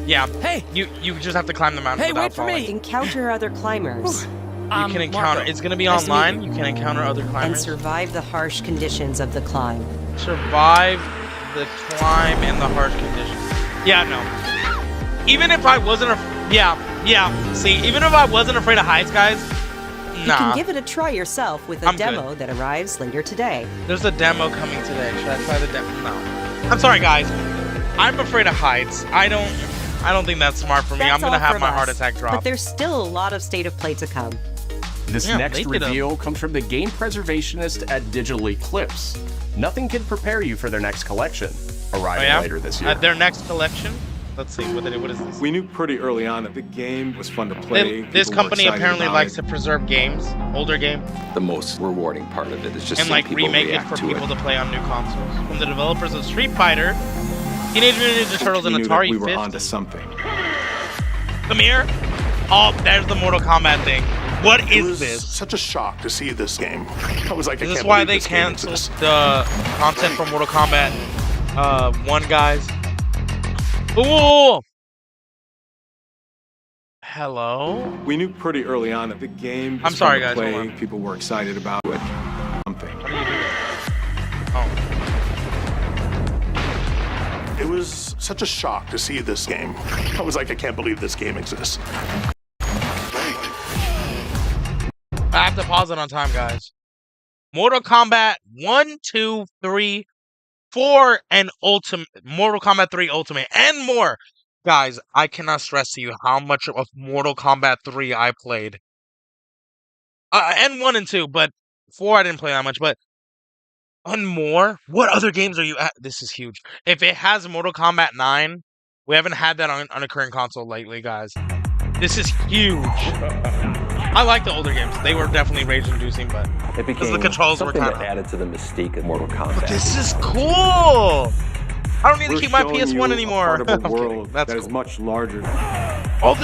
Yeah. Hey, you just have to climb the mountain without falling. Encounter other climbers. You can encounter. It's gonna be online. You can encounter other And climbers. survive the harsh conditions of the climb. Survive the climb in the harsh conditions. Yeah, no. Even if I wasn't yeah. See, even if I wasn't afraid of heights, guys, You nah. can give it a try yourself with a I'm good. demo that arrives later today. There's a demo coming today. Should I try the demo? No. I'm sorry, guys. I'm afraid of heights. I don't think that's smart for me. That's I'm gonna all have from my us, heart attack drop. But there's still a lot of State of Play to come. This Yeah, next they did a- reveal comes from the game preservationist at Digital Eclipse. Nothing can prepare you for their next collection, arriving later this year. Their next collection. Let's see. What is this? We knew pretty early on that the game was fun to play. This People were company excited apparently about likes it. to preserve games, older games, The most rewarding part of it is just and seeing like people remake it react for to people to play on new consoles. From the developers of Street Fighter, Teenage Mutant Ninja Turtles, and We knew that Atari we were 50. onto something. Come here. Oh, there's the Mortal Kombat thing. What is this? Such a shock to see this game. I was like, I Is this can't why believe they this game canceled exists. the content from Mortal Kombat 1, guys? Ooh! Hello? We knew pretty early on that the game was I'm sorry, fun to guys, hold play. People were excited about it. Something. It was such a shock to see this game. I was like, I can't believe this game exists. I have to pause it on time, guys. Mortal Kombat 1, 2, 3, 4, and Ultimate. Mortal Kombat 3 Ultimate, and more. Guys, I cannot stress to you how much of Mortal Kombat 3 I played. And 1 and 2, but 4 I didn't play that much, but and more? What other games are you at? This is huge. If it has Mortal Kombat 9, we haven't had that on a current console lately, guys. This is huge. I like the older games. They were definitely rage-inducing, but It became the controls were something kind that of... added to the mystique of Mortal Kombat. This is cool! I don't need to keep my We're showing you PS1 a anymore. part of a I'm kidding. world That's that is cool. much larger. Oh,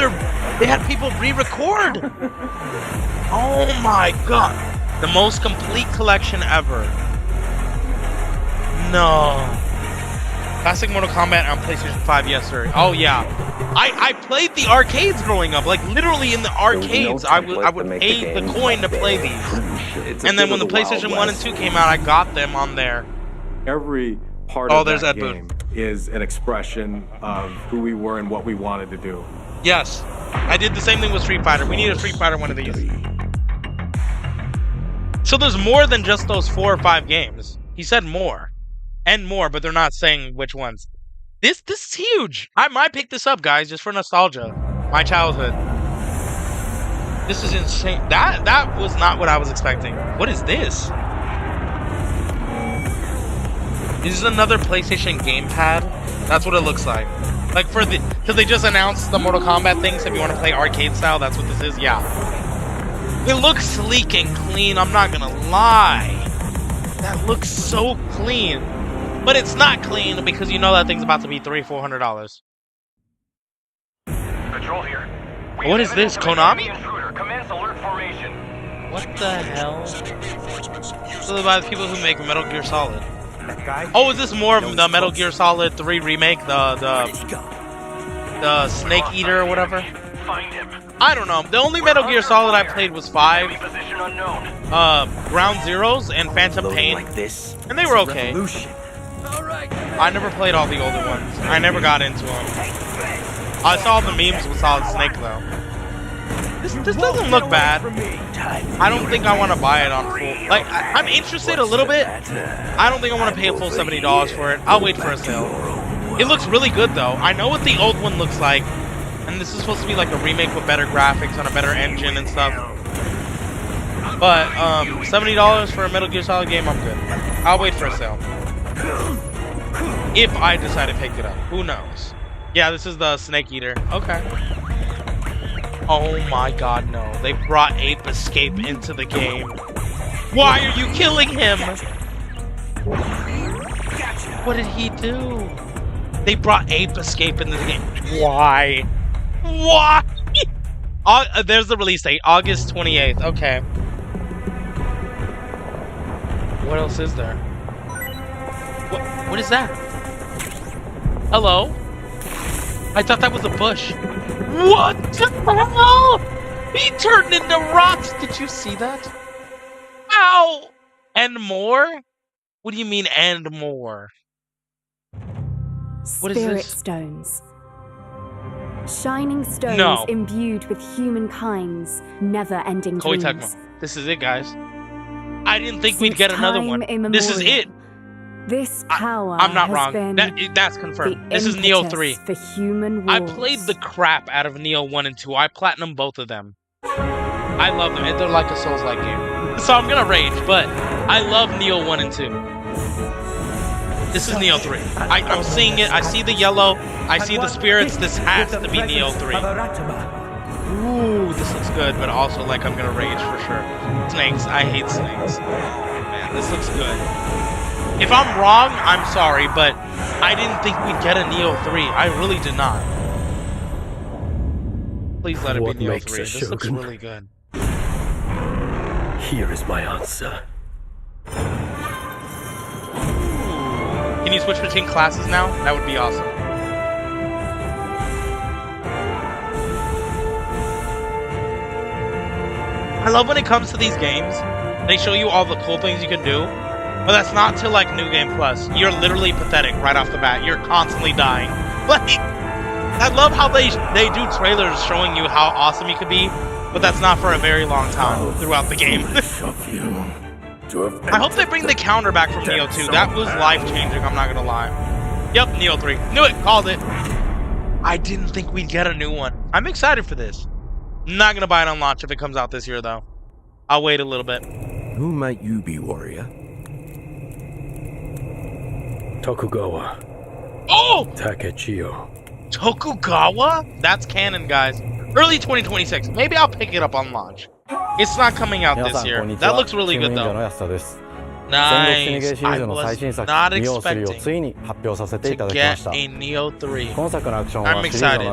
they had people re-record. Oh my god. The most complete collection ever. No. Classic Mortal Kombat on PlayStation 5, yes sir. Oh yeah. I played the arcades growing up, like literally in the arcades. I would pay the coin to play these. And then when the PlayStation 1 and 2 came out, I got them on there. Every part Oh, of there's that Ed Boon. game is an expression of who we were and what we wanted to do. Yes. I did the same thing with Street Fighter. We need a Street Fighter one of these. So there's more than just those 4 or 5 games. He said more. And more, but they're not saying which ones. This is huge. I might pick this up, guys, just for nostalgia. My childhood. This is insane. That was not what I was expecting. What is this? This is another PlayStation gamepad. That's what it looks like. Like because they just announced the Mortal Kombat thing, so if you want to play arcade style, that's what this is. Yeah. It looks sleek and clean, I'm not gonna lie. That looks so clean. But it's not clean because you know that thing's about to be $300-$400. Patrol here. What is this, Konami? Intruder. Commence alert formation. What the hell? So by the people who make Metal Gear Solid. Oh, is this more of the Metal Gear Solid 3 remake? The Snake Eater or whatever? Find him. I don't know. The only Metal Gear Solid I played was 5. Position unknown. Ground Zeroes and Phantom Pain. And they were okay. I never played all the older ones. I never got into them. I saw the memes with Solid Snake though. This doesn't look bad. I don't think I want to buy it on full. Like, I'm interested a little bit. I don't think I want to pay a full $70 for it. I'll wait for a sale. It looks really good though. I know what the old one looks like. And this is supposed to be like a remake with better graphics on a better engine and stuff. But, $70 for a Metal Gear Solid game, I'm good. I'll wait for a sale. If I decide to pick it up. Who knows? Yeah, this is the Snake Eater. Okay. Oh my god, no. They brought Ape Escape into the game. Why are you killing him? What did he do? They brought Ape Escape into the game. Why? Why? There's the release date. August 28th. Okay. What else is there? What is that? Hello? I thought that was a bush. What the hell? He turned into rocks. Did you see that? Ow! And more? What do you mean, and more? What is Spirit this? stones. Shining stones imbued with humankind's never-ending Koei dreams. Tecmo. This is it, guys. I didn't think we'd get another one. This is it. This power I'm not has wrong. been That's confirmed. the This is Neo impetus 3. for human I wars. played the crap out of Neo 1 and 2. I platinum both of them. I love them. They're like a Souls-like game. So I'm gonna rage, but I love Neo 1 and 2. This is Neo 3. I'm seeing it. I see the yellow. I see the spirits. This has to be Neo 3. Ooh, this looks good, but also like I'm gonna rage for sure. Snakes. I hate snakes. Man, this looks good. If I'm wrong, I'm sorry, but I didn't think we'd get a Neo 3. I really did not. Please let it be Neo 3. This looks really good. Here is my answer. Can you switch between classes now? That would be awesome. I love when it comes to these games, they show you all the cool things you can do, but that's not till like New Game Plus. You're literally pathetic right off the bat. You're constantly dying. Like, I love how they do trailers showing you how awesome you could be, but that's not for a very long time throughout the game. I hope they bring the counter back from Neo 2. That was life-changing, I'm not gonna lie. Yep, Neo 3. Knew it! Called it! I didn't think we'd get a new one. I'm excited for this. I'm not gonna buy it on launch if it comes out this year, though. I'll wait a little bit. Who might you be, warrior? Tokugawa. Oh! Takechiyo. Tokugawa? That's canon, guys. Early 2026. Maybe I'll pick it up on launch. It's not coming out this year. That looks really good, though. Nice. I was not expecting to get a Neo 3. I'm excited.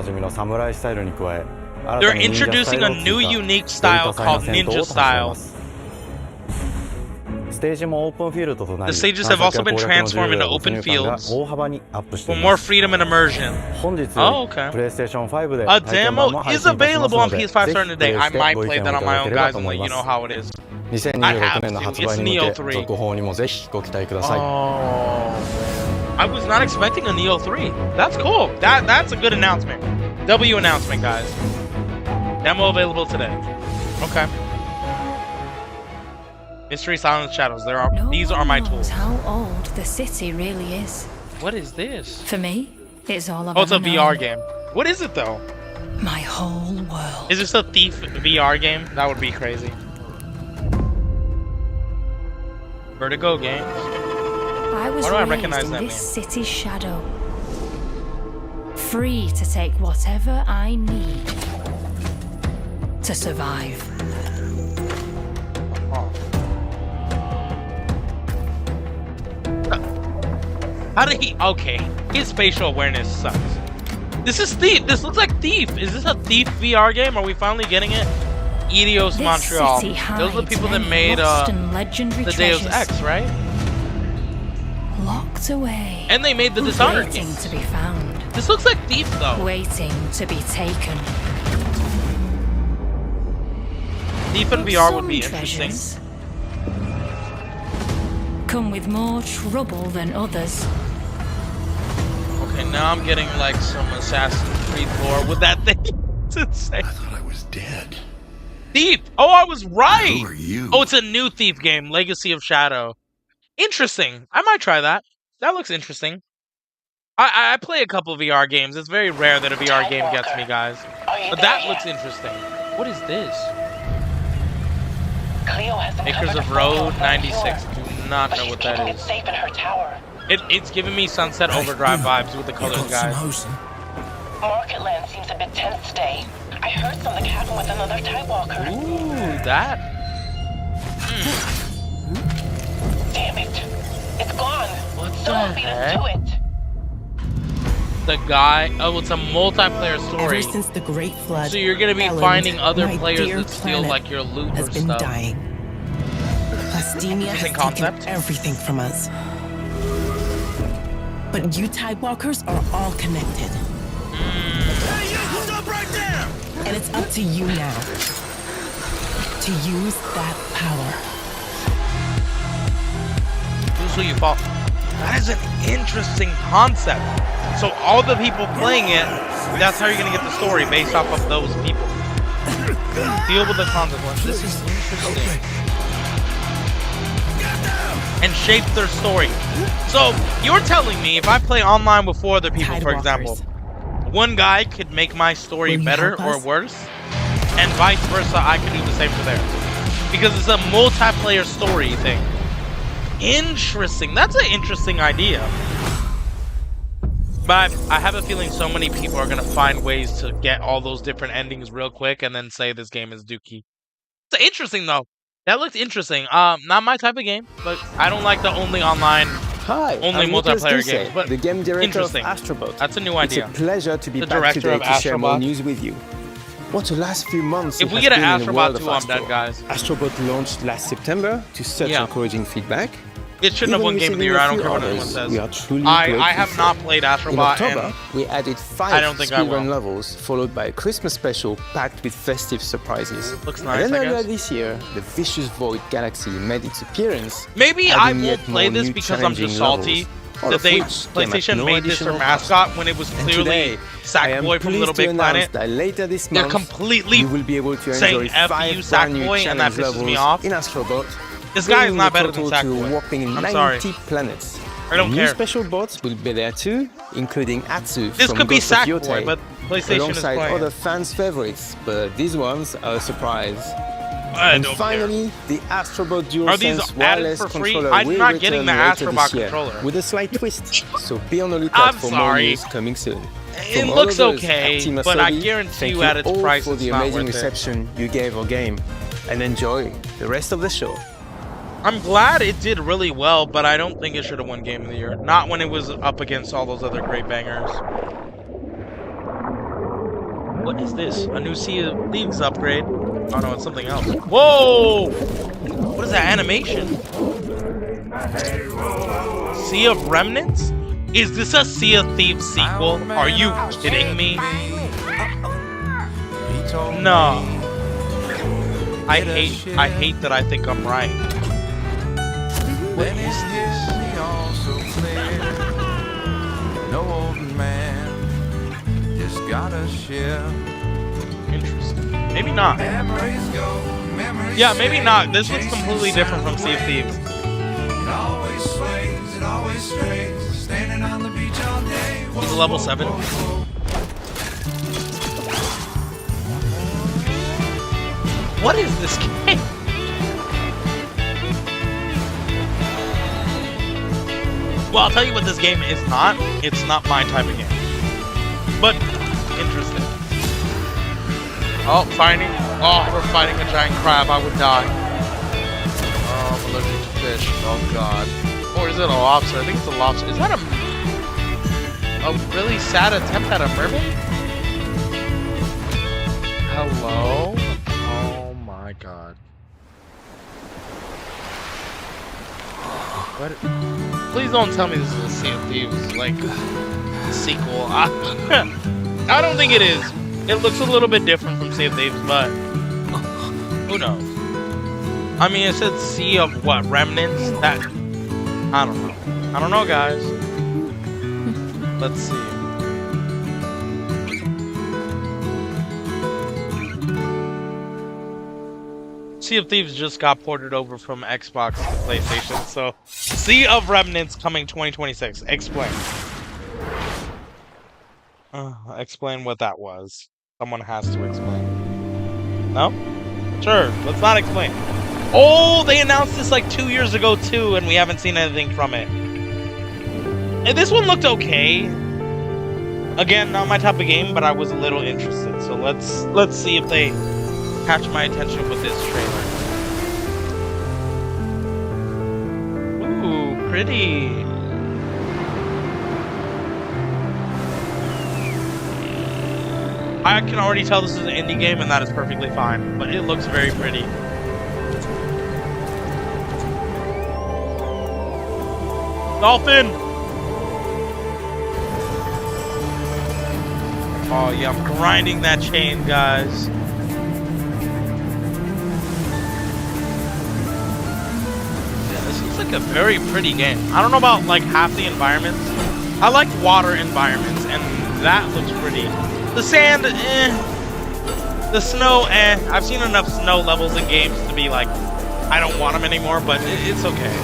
They're introducing a new unique style called Ninja Style. The stages have also been transformed into open fields for more freedom and immersion. Oh, okay. A demo is available on PS5 starting today. I might play that on my own, guys, and let you know how it is. I have to. It's Neo 3. Oh, I was not expecting a Neo 3. That's cool. That's a good announcement. W announcement, guys. Demo available today. Okay. Mystery, Silence, Shadows. These are my tools. How old the city really is. What is this? For me, it's all I've Oh, it's a ever VR known. game. What is it though? My whole world. Is this a Thief VR game? That would be crazy. Vertigo Games. I was Why do I raised recognize in that this name? city's shadow. Free to take whatever I need to survive. How did he? Okay, his spatial awareness sucks. This is Thief. This looks like Thief. Is this a Thief VR game? Are we finally getting it? Eidos Montreal. Those are the people that made the Deus Ex, right? Locked away. And they made the Dishonored game. To be found. This looks like Thief, though. Waiting to be taken. Thief in VR would be interesting. Come with more trouble than others. Okay, now I'm getting like some Assassin's Creed lore with that thing. It's insane. I thought I was dead. Thief! Oh, I was right! Who are you? Oh, it's a new Thief game, Legacy of Shadow. Interesting. I might try that. That looks interesting. I play a couple VR games. It's very rare that a VR game gets me, guys. But that looks interesting. What is this? Acres of Road 96. Do not know what that is. It's giving me Sunset Overdrive vibes with the colors, guys. Marketland seems a bit tense today. I heard something happen with another Tidewalker. Ooh, that. Damn it. It's gone. What Someone beat us to it. The guy. Oh, it's a multiplayer story. Ever since the Great Flood, so you're gonna be Elend, finding other my players dear that steal planet, like your loot has or been stuff. dying. Plastemia has taken everything from us. But you Tidewalkers are all connected. Stop right there! And it's up to you now to use that power. Who's who you fought? That is an interesting concept. So all the people playing it, that's how you're gonna get the story based off of those people. Deal with the consequences. This is interesting. And shape their story. So you're telling me if I play online with 4 other people, for example, one guy could make my story better or worse, and vice versa, I could do the same for theirs. Because it's a multiplayer story thing. Interesting. That's an interesting idea. But I have a feeling so many people are going to find ways to get all those different endings real quick and then say this game is dookie. It's interesting, though. That looked interesting. Not my type of game, but I don't like the only online, only multiplayer games. But the game director of interesting. Astrobot. That's a new idea. It's a pleasure to be The back director today of to share more Astrobot. news with you. What the last few months If it we has get an been in the world Astrobot of 2, I'm Astro. dead, guys. Astrobot launched last September to such encouraging feedback. It shouldn't have won Game of the Year. I don't care what anyone says. We are truly I have not played In Astrobot, October, and we added I don't 5 think I will. speedrun levels, followed by a Christmas special packed with festive surprises. Looks nice, And then I earlier guess. this year, the Vicious Void Galaxy made its appearance. maybe I adding won't yet play more this new because I'm just challenging salty levels, all that of they which came at PlayStation no made this their additional mascot cost. when it was And clearly today, I am Sackboy from pleased Little to Big announce Planet. that later this They're month, completely you will be able to saying enjoy F 5 you, brand new Sackboy, and that challenge pisses me levels off. in Astrobot. This guy is bringing not the better than total to Sackboy. a whopping I'm 90 sorry. planets. I don't New care. special bots will be there too, including Atsu This from could be Ghost of Sackboy, Yotei, but PlayStation is alongside playing. other fans' favorites, but these ones are a surprise. I And don't finally, the Astrobot Are these DualSense added wireless for free? controller I'm will not return getting the later Astrobot this year, controller. with a slight twist. So be on the lookout I'm for more sorry. news coming soon. It From all looks of us okay, at Team but I Asobi, guarantee thank you at its all price for it's the not amazing worth it. reception you gave our game, and enjoy the rest of the show. I'm glad it did really well, but I don't think it should have won Game of the Year. Not when it was up against all those other great bangers. What is this? A new Sea of Thieves upgrade? Oh no, it's something else. Whoa! What is that animation? Sea of Remnants? Is this a Sea of Thieves sequel? Are you kidding me? No. I hate that I think I'm right. What is this? No old man just got a ship. Interesting. Maybe not. Yeah, maybe not. This looks completely different from Sea of Thieves. It always sways, it always strays, standing on the beach all day. He's a level 7. What is this game? Well, I'll tell you what this game is not. It's not my type of game. But, interesting. Oh, fighting. Oh, we're fighting a giant crab. I would die. Oh, I'm allergic to fish. Oh, God. Or is it a lobster? I think it's a lobster. Is that a... a really sad attempt at a mermaid? Hello? Oh my god. What? Please don't tell me this is a Sea of Thieves, like, sequel. I don't think it is. It looks a little bit different from Sea of Thieves, but who knows? I mean, it said Sea of what? Remnants? That... I don't know. I don't know, guys. Let's see. Sea of Thieves just got ported over from Xbox to PlayStation, so Sea of Remnants coming 2026. Explain. Explain what that was. Someone has to explain. No? Sure, let's not explain. Oh, they announced this like 2 years ago too, and we haven't seen anything from it. And this one looked okay. Again, not my type of game, but I was a little interested. So let's see if they catch my attention with this trailer. Ooh, pretty. I can already tell this is an indie game, and that is perfectly fine, but it looks very pretty. Dolphin! Oh yeah, I'm grinding that chain, guys. Yeah, this looks like a very pretty game. I don't know about like half the environments. I like water environments, and that looks pretty. The sand, eh. The snow, eh. I've seen enough snow levels in games to be like, I don't want them anymore, but it's okay.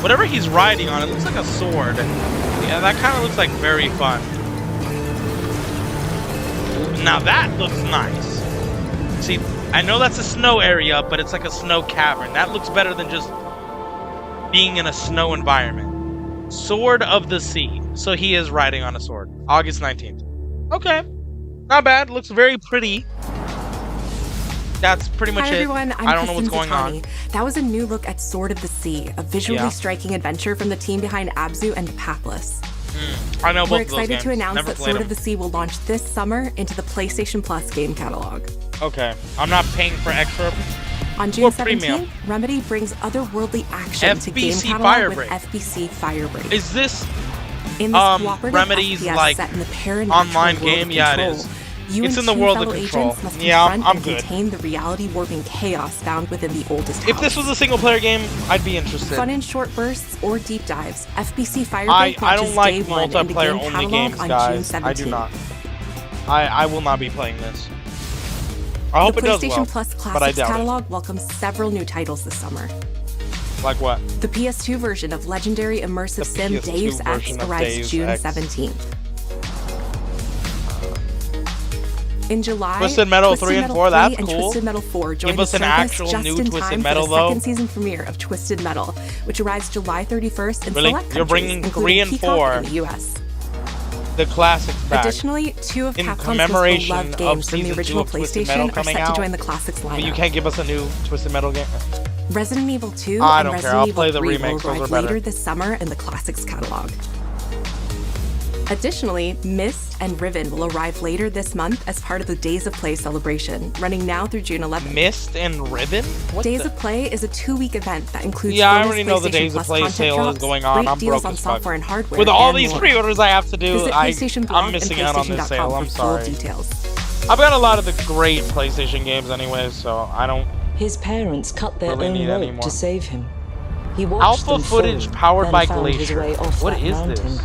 Whatever he's riding on, it looks like a sword. Yeah, that kind of looks like very fun. Now that looks nice. See, I know that's a snow area, but it's like a snow cavern. That looks better than just being in a snow environment. Sword of the Sea. So he is riding on a sword. August 19th. Okay. Not bad. Looks very pretty. That's pretty much Hi everyone, I don't know what's going on. That was a new look at Sword of the Sea, a visually striking adventure from the team behind Abzu and Pathless. I know both We're of those excited games. to announce Never that played Sword them. of the Sea will launch this summer into the PlayStation Plus game catalog. Okay. I'm not paying for extra. On June Or 17th, premium. Remedy brings otherworldly action to game FBC catalog with Firebreak. FBC Firebreak. Is this In this cooperative Remedy's FPS like set in the paranormal online world game? of Yeah, it Control, is. You It's and in the two world of fellow Control. agents must Yeah, confront I'm and good. contain the reality-warping chaos found within the oldest house. If this was a single player game, I'd be interested. Fun in short bursts or deep dives, FBC Firebreak I don't launches like day one into multiplayer game only catalog games, on guys. June 17th. I do not. I will not be playing this. I hope The it does PlayStation well, Plus but I Classics doubt catalog welcomes several new titles this summer. it. Like what? The PS2 version of legendary immersive sim PS2 Deus Ex version of arrives Deus June Ex. 17th. In July, Twisted Metal 3 and 4, 3 that's and cool. Twisted Metal 4 join Give the us an service actual just new in Twisted time Metal, for the though. second season premiere of Twisted Metal, which arrives July 31st in Really? select You're countries, bringing including 3 and Peacock 4. in the US. The classics back. Additionally, two of in Capcom's most commemoration beloved of games from the season 2 original of Twisted Metal PlayStation are coming set out. to join the classics lineup. But you can't give us a new Twisted Metal game. Resident Evil 2 I and don't care. Resident I'll Evil play the 3 remakes. will Those arrive are better. later this summer in the classics catalog. Additionally, Myst and Riven will arrive later this month as part of the Days of Play celebration, running now through June 11th. Myst and Riven? What Days the? of Play is a 2-week event that includes Yeah, I bonus already know the PlayStation Days of Plus Play content sale drops, is going on. great I'm deals broke on as fuck. software and hardware, With all and these more. pre-orders I have to do, Visit PlayStation Blog I'm missing and out on this sale. PlayStation.com I'm for sorry. full details. I've got a lot of the great PlayStation games anyways, so I don't His parents cut their really own need rope any more. to save him. He watched Alpha them footage fall, powered then by found his Glacier. way off What that is mountain. this?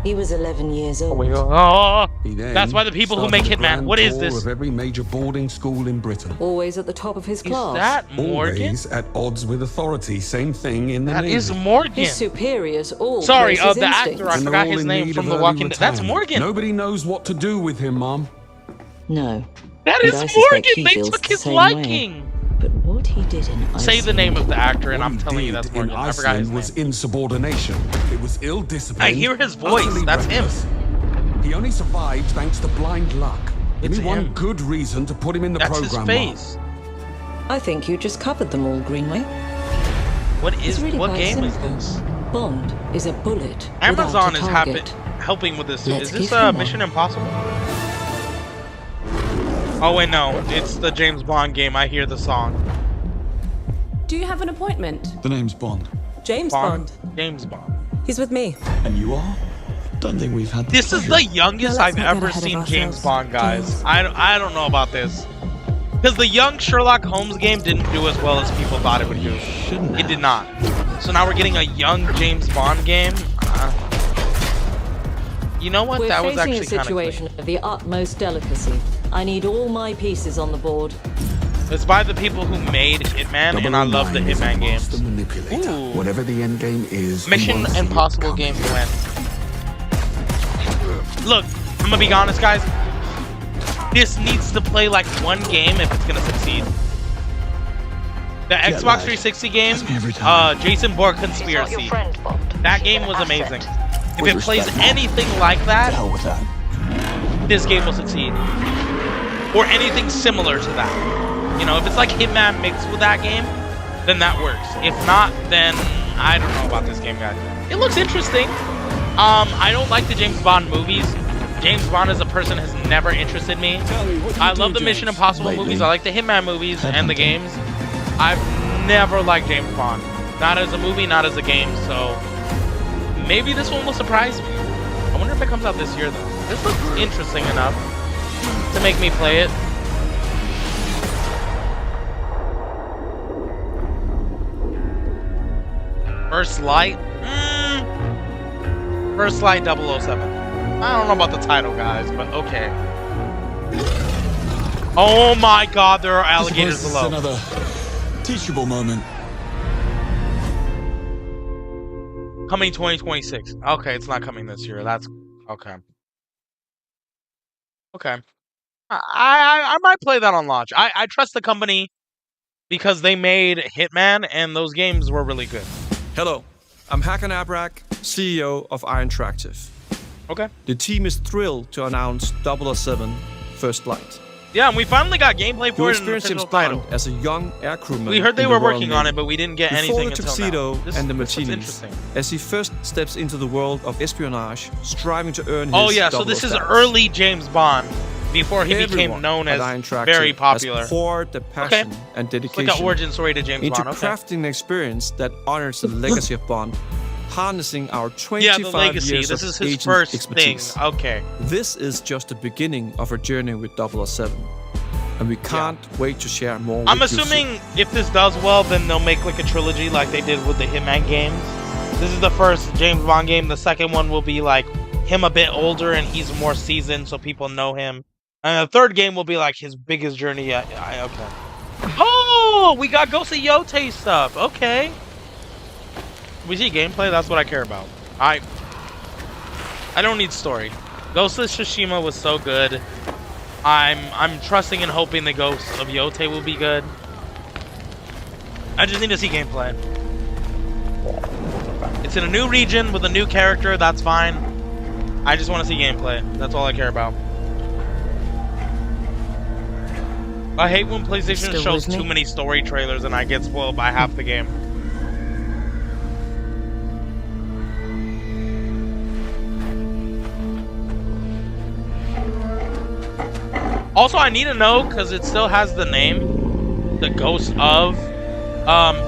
He was 11 years old. Oh, that's why the people who make Hitman. What is this? Of every major boarding school in Britain. Always at the top of his class. Is that Morgan? Always at odds with authority. Same thing in the That Navy. is Morgan. His superiors all Sorry, praise his the instincts. actor. I And forgot all his in name need from of The early Walking Dead. That's retirement. Morgan. Nobody knows what to do with him, Mom. No. That And is I suspect Morgan. he They feels took the his same liking. way. But what he did in Say the name of the actor, and I'm telling you Did that's in Morgan. I forgot his Iceland name. was insubordination. It was ill discipline. I hear his voice. utterly That's him. reckless. He only survived thanks to blind luck. Give It's me one him. good reason to put him in the That's program. his Mom. face. I think you just covered them all, Greenway. What It's is? really What quite game is simple. this? Bond is a bullet Amazon without is a happy. target. helping with this? Let's Is this give him Mission Impossible? Oh wait, no, it's the James Bond game. I hear the song. Do you have an appointment? The name's Bond. James Bond. James Bond. He's with me. And you are? Don't think we've had This is the youngest Now let's I've not get ever ahead of seen James ourselves. Bond, guys. I don't know about this. Because the young Sherlock Holmes game didn't do as well as people thought it would do. It did not. So now we're getting a young James Bond game. You know what? We're That was facing actually a kind of situation of the utmost delicacy. I need all my pieces on the board. It's by the people who made Hitman, and I love the Hitman games. Ooh. Whatever the end game is, Mission Impossible game to win. Look, I'm gonna be honest, guys. This needs to play like one game if it's gonna succeed. The Xbox 360 game, Jason Bourne Conspiracy. That game was amazing. If it plays anything like that, this game will succeed. Or anything similar to that. You know, if it's like Hitman mixed with that game, then that works. If not, then I don't know about this game, guys. It looks interesting. I don't like the James Bond movies. James Bond as a person has never interested me. I love the Mission Impossible movies. I like the Hitman movies and the games. I've never liked James Bond. Not as a movie, not as a game, so maybe this one will surprise me. I wonder if it comes out this year, though. This looks interesting enough to make me play it. First Light? First Light 007. I don't know about the title, guys, but okay. Oh my god, there are alligators below. Another teachable moment. Coming 2026. Okay, it's not coming this year. That's okay. Okay. I might play that on launch. I trust the company because they made Hitman and those games were really good. Hello, I'm Hakan Abrak, CEO of Iron Interactive. Okay. The team is thrilled to announce 007 First Light. Yeah, and we finally got gameplay for You it in the experience James official Bond title. as a young air crewman. We heard they in were the Royal working on Navy. it, but we didn't get Before anything the until tuxedo now. and the this looks martinis, interesting. as he first steps into the world of espionage, striving to earn his Oh yeah, so this is early James Bond before he became Everyone known at as Iron Interactive very popular. has poured the passion and It's dedication like an origin story to James into Bond. Okay. crafting an experience that honors the legacy of Bond, harnessing our 25 Yeah, the legacy. years This of is his agent first expertise. thing. Okay. This is just the beginning of our journey with 007, and we can't wait to share more. I'm with you assuming if this does well, then they'll make like a trilogy like they did with the Hitman games. This is the first James Bond game. The second one will be like him a bit older and he's more seasoned, so people know him. And the third game will be like his biggest journey yet. Okay. Oh, we got Ghost of Yotei stuff. Okay. We see gameplay. That's what I care about. I don't need story. Ghost of Tsushima was so good. I'm trusting and hoping the Ghost of Yotei will be good. I just need to see gameplay. It's in a new region with a new character. That's fine. I just want to see gameplay. That's all I care about. I hate when PlayStation shows too many story trailers and I get spoiled by half the game. Also, I need to know, because it still has the name, the Ghost of,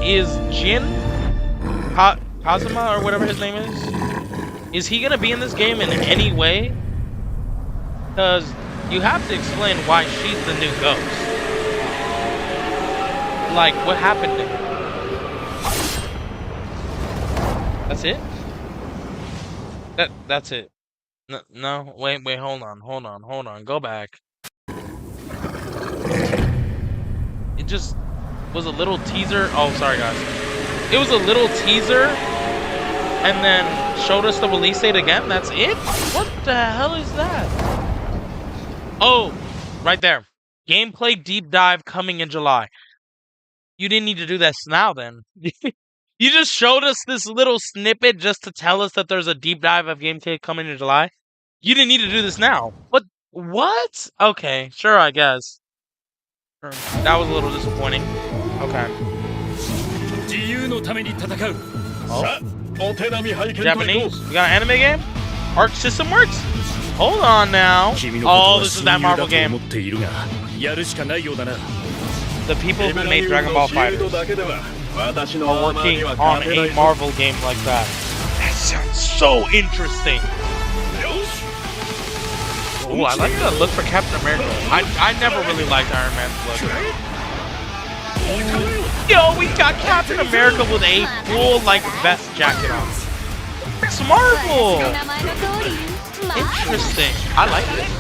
is Jin Kazuma, or whatever his name is he going to be in this game in any way? Because you have to explain why she's the new ghost. Like, what happened to her? That's it? That's it. No, wait, hold on, go back. It just was a little teaser. Oh, sorry guys. It was a little teaser and then showed us the release date again. That's it? What the hell is that? Oh, right there. Gameplay deep dive coming in July. You didn't need to do this now then. You just showed us this little snippet just to tell us that there's a deep dive of gameplay coming in July. You didn't need to do this now. What? Okay, sure, I guess. That was a little disappointing. Okay. Oh. Japanese? You got an anime game? Arc System Works? Hold on now. Oh, this is that Marvel game. The people who made Dragon Ball FighterZ are working on a Marvel game like that. That sounds so interesting. Oh, I like the look for Captain America. I never really liked Iron Man's look. Yo, we got Captain America with a full, like, vest jacket on. It's Marvel! Interesting. I like this.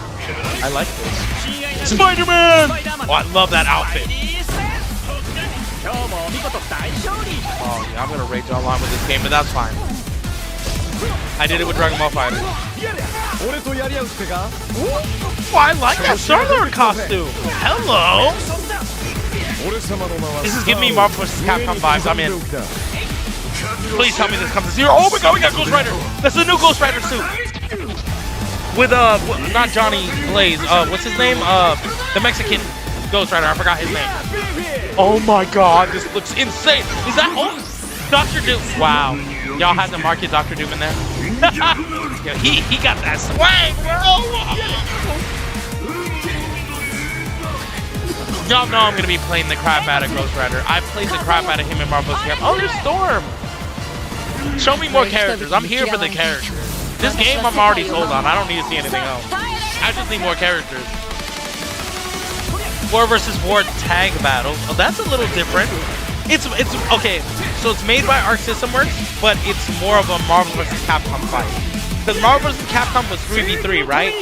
I like this. Spider-Man! Oh, I love that outfit. Oh, yeah, I'm gonna rage online with this game, but that's fine. I did it with Dragon Ball FighterZ. Oh, I like that Star-Lord costume. Hello! This is giving me Marvel vs. Capcom vibes. I'm in. Please tell me this comes to zero. Oh my god, we got Ghost Rider! That's the new Ghost Rider suit! With, not Johnny Blaze, what's his name? The Mexican Ghost Rider, I forgot his name. Oh my god, this looks insane! Is that, oh, Dr. Doom? Wow. Y'all had to market Dr. Doom in there? Yeah, he got that swag, bro! Y'all know I'm gonna be playing the crap out of Ghost Rider. I played the crap out of him in Marvel's Camp. Oh, there's Storm! Show me more characters. I'm here for the characters. This game I'm already sold on. I don't need to see anything else. I just need more characters. War versus War tag battles. Oh, that's a little different. It's okay. So it's made by Arc System Works, but it's more of a Marvel vs. Capcom fight. Because Marvel vs. Capcom was 3v3, right?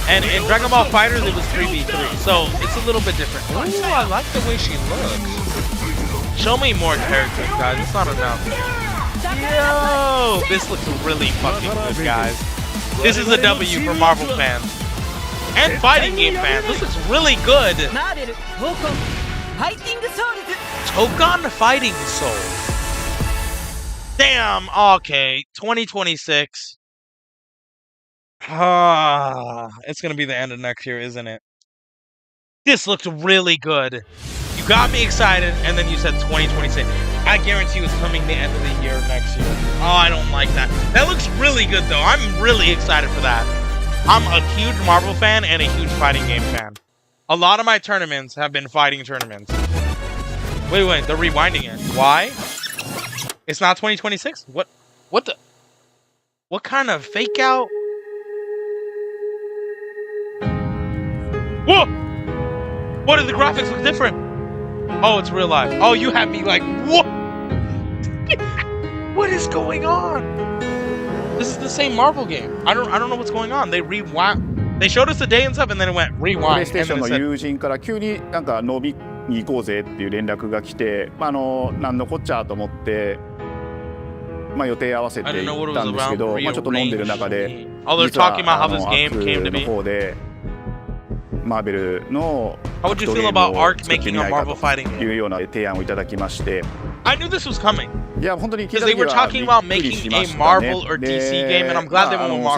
And in Dragon Ball FighterZ it was 3v3. So it's a little bit different. Ooh, I like the way she looks. Show me more characters, guys. It's not enough. Yo, this looks really fucking good, guys. This is a W for Marvel fans and fighting game fans. This looks really good. Tokan Fighting Soul. Damn. Okay, 2026. It's gonna be the end of next year, isn't it? This looked really good. You got me excited, and then you said 2026. I guarantee you it's coming the end of the year next year. Oh, I don't like that. That looks really good, though. I'm really excited for that. I'm a huge Marvel fan and a huge fighting game fan. A lot of my tournaments have been fighting tournaments. Wait, they're rewinding it. Why? It's not 2026? What the? What kind of fake out? Whoa! What do the graphics look different? Oh, it's real life. Oh, you have me like, what? What is going on? This is the same Marvel game. I don't know what's going on. They rewound. They showed us the day and stuff, and then it went rewind. プレイステーションの友人から急になんか飲みに行こうぜっていう連絡が来て、なんのこっちゃと思って、予定合わせて行ったんですけど、ちょっと飲んでる中で、実はアークの方で。マーベルのアクトゲームを作ってみないかというような提案をいただきまして、I knew this was coming. いや本当に聞いた時はびっくりしましたね。で、世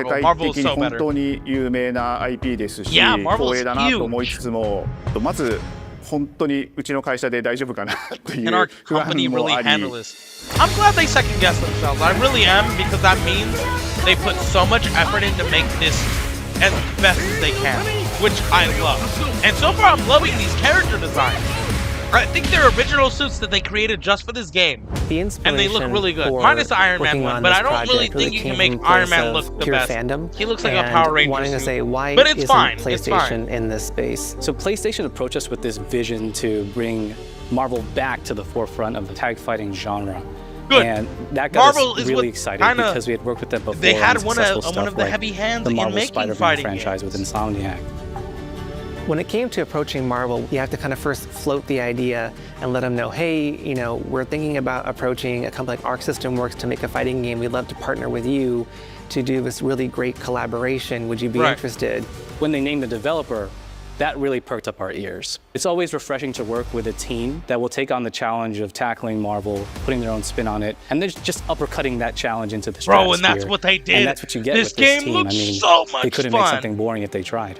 界的に本当に有名な IP ですし、光栄だなと思いつつも、まず本当にうちの会社で大丈夫かなという不安もあり。I'm glad they second guess themselves. I really am, because that means they put so much effort in to make this as best as they can, which I love. And so far, I'm loving these character designs. I think they're original suits that they created just for this game, and they look really good. Minus the Iron Man one, but I don't really think you can make Iron Man look the best. He looks like a Power Ranger suit, but it's fine. It's fine. In this space, so PlayStation approached us with this vision to bring Marvel back to the forefront of the tag fighting genre. Good. And that got Marvel us really excited because we had worked with them before. They had one of the like heavy hands the in Marvel making Spider-Man fighting franchise games. with Insomniac. When it came to approaching Marvel, you have to kind of first float the idea and let them know, hey, you know, we're thinking about approaching a company like Arc System Works to make a fighting game. We'd love to partner with you to do this really great collaboration. Would you be interested? When they named the developer, that really perked up our ears. It's always refreshing to work with a team that will take on the challenge of tackling Marvel, putting their own spin on it, and then just uppercutting that challenge into the stratosphere. Bro, and that's what they did. And that's what you get this with this game team. looks I mean, so much they couldn't fun. make something boring if they tried.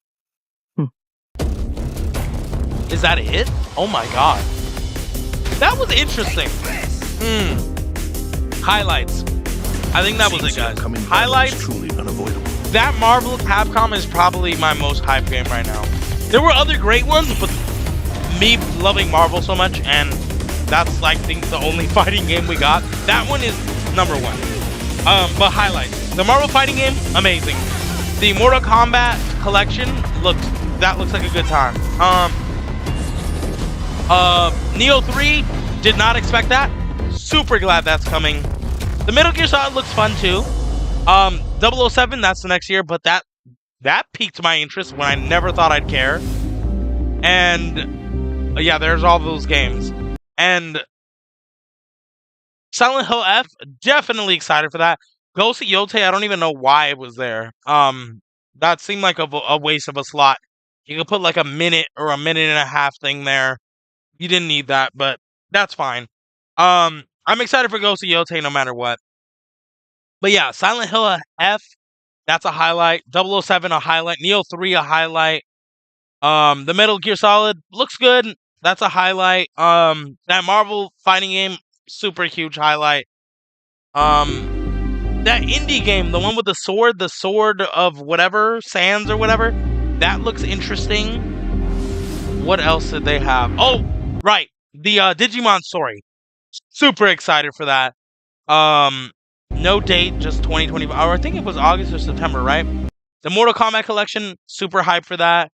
Is that it? Oh my god. That was interesting. Highlights. I think that was it, guys. Highlights. Truly unavoidable. That Marvel Capcom is probably my most hyped game right now. There were other great ones, but me loving Marvel so much, and that's like the only fighting game we got. That one is number one. But highlights. The Marvel fighting game, amazing. The Mortal Kombat collection looks like a good time. Neo 3, did not expect that. Super glad that's coming. The Metal Gear Solid looks fun too. 007, that's the next year, but that piqued my interest when I never thought I'd care. And Yeah, there's all those games. And Silent Hill F, definitely excited for that. Ghost of Yotei, I don't even know why it was there. That seemed like a waste of a slot. You could put like a minute or a minute and a half thing there. You didn't need that, but that's fine. I'm excited for Ghost of Yotei no matter what. But yeah, Silent Hill F, that's a highlight. 007 a highlight. Neo 3 a highlight. The Metal Gear Solid looks good. That's a highlight. That Marvel fighting game, super huge highlight. That indie game, the one with the sword of whatever, Sands or whatever, that looks interesting. What else did they have? Oh, right, the Digimon story. Super excited for that. No date, just 2025. Or I think it was August or September, right? The Mortal Kombat collection, super hyped for that.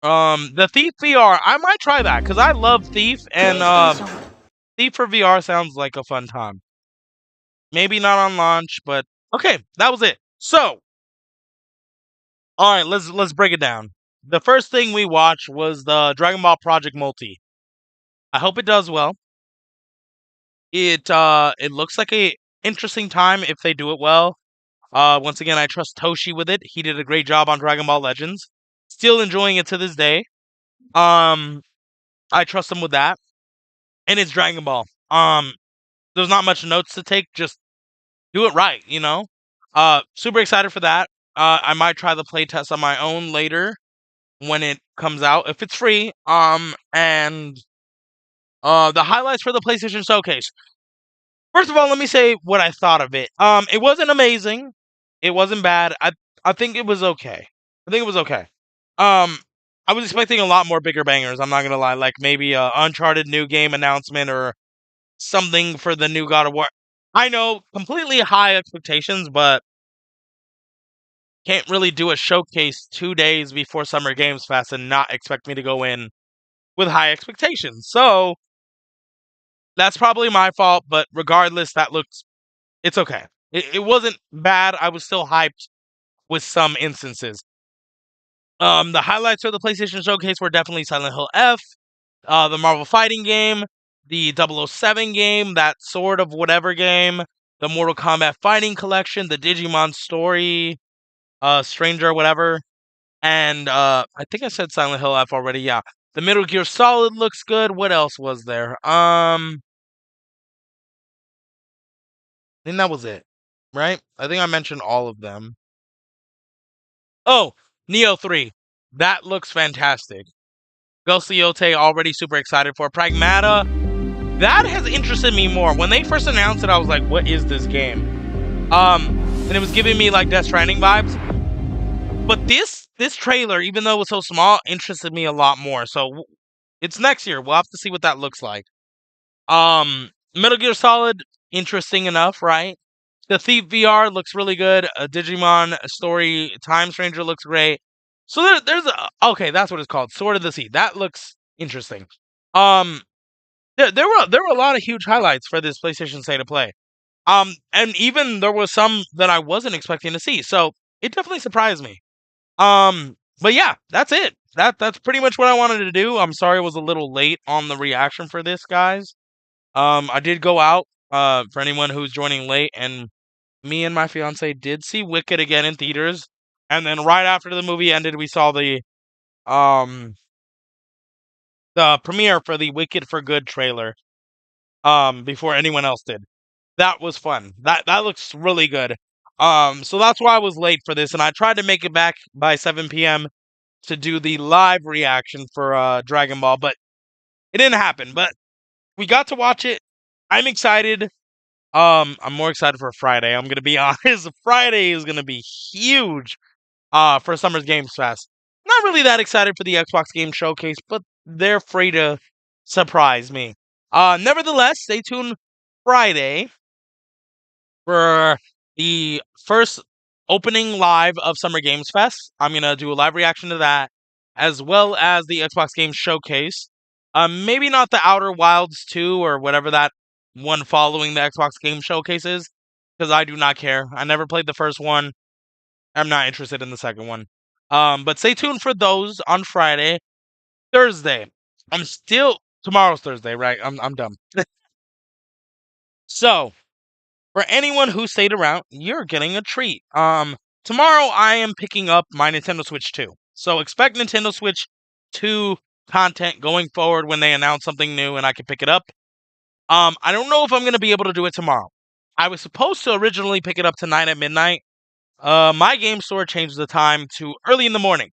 The Thief VR, I might try that because I love Thief, and Thief for VR sounds like a fun time. Maybe not on launch, but okay, that was it. So, all right, let's break it down. The first thing we watched was the Dragon Ball Project Multi. I hope it does well. It looks like a interesting time if they do it well. Once again, I trust Toshi with it. He did a great job on Dragon Ball Legends. Still enjoying it to this day. I trust him with that. And it's Dragon Ball. There's not much notes to take, just do it right, you know? Super excited for that. I might try the playtest on my own later when it comes out, if it's free. And the highlights for the PlayStation Showcase. First of all, let me say what I thought of it. It wasn't amazing. It wasn't bad. I think it was okay. I was expecting a lot more bigger bangers, I'm not gonna lie. Like maybe a Uncharted new game announcement or something for the new God of War. I know, completely high expectations, but can't really do a showcase 2 days before Summer Games Fest and not expect me to go in with high expectations. So, that's probably my fault, but regardless, it's okay. It wasn't bad, I was still hyped with some instances. The highlights of the PlayStation Showcase were definitely Silent Hill F, the Marvel fighting game, the 007 game, that sort of whatever game, the Mortal Kombat fighting collection, the Digimon story, Stranger whatever, and I think I said Silent Hill F already, yeah. The Metal Gear Solid looks good. What else was there? I think that was it, right? I think I mentioned all of them. Oh, Neo 3. That looks fantastic. Ghost of Yotei, already super excited for. Pragmata, that has interested me more. When they first announced it, I was like, what is this game? And it was giving me like Death Stranding vibes. But this trailer, even though it was so small, interested me a lot more. So it's next year. We'll have to see what that looks like. Metal Gear Solid, interesting enough, right? The Thief VR looks really good. A Digimon story, Time Stranger looks great. So there's okay, that's what it's called, Sword of the Sea. That looks interesting. There were a lot of huge highlights for this PlayStation State of Play. And even there was some that I wasn't expecting to see. So it definitely surprised me. But yeah, that's it. That's pretty much what I wanted to do. I'm sorry it was a little late on the reaction for this, guys. I did go out, for anyone who's joining late, and me and my fiance did see Wicked again in theaters. And then right after the movie ended, we saw the premiere for the Wicked for Good trailer, before anyone else did. That was fun. That looks really good. So that's why I was late for this, and I tried to make it back by 7 p.m. to do the live reaction for Dragon Ball, but it didn't happen. But we got to watch it. I'm excited. I'm more excited for Friday. I'm gonna be honest. Friday is gonna be huge. For Summer's Games Fest. Not really that excited for the Xbox Game Showcase, but they're free to surprise me. Nevertheless, stay tuned Friday for the first opening live of Summer Games Fest. I'm going to do a live reaction to that, as well as the Xbox Game Showcase. Maybe not the Outer Wilds 2 or whatever that one following the Xbox Game Showcase is, because I do not care. I never played the first one. I'm not interested in the second one. But stay tuned for those on Friday. Thursday, I'm still tomorrow's Thursday, right? I'm dumb. So, for anyone who stayed around, you're getting a treat. Tomorrow I am picking up my Nintendo Switch 2. So expect Nintendo Switch 2 content going forward when they announce something new and I can pick it up. I don't know if I'm going to be able to do it tomorrow. I was supposed to originally pick it up tonight at midnight. My game store changed the time to early in the morning.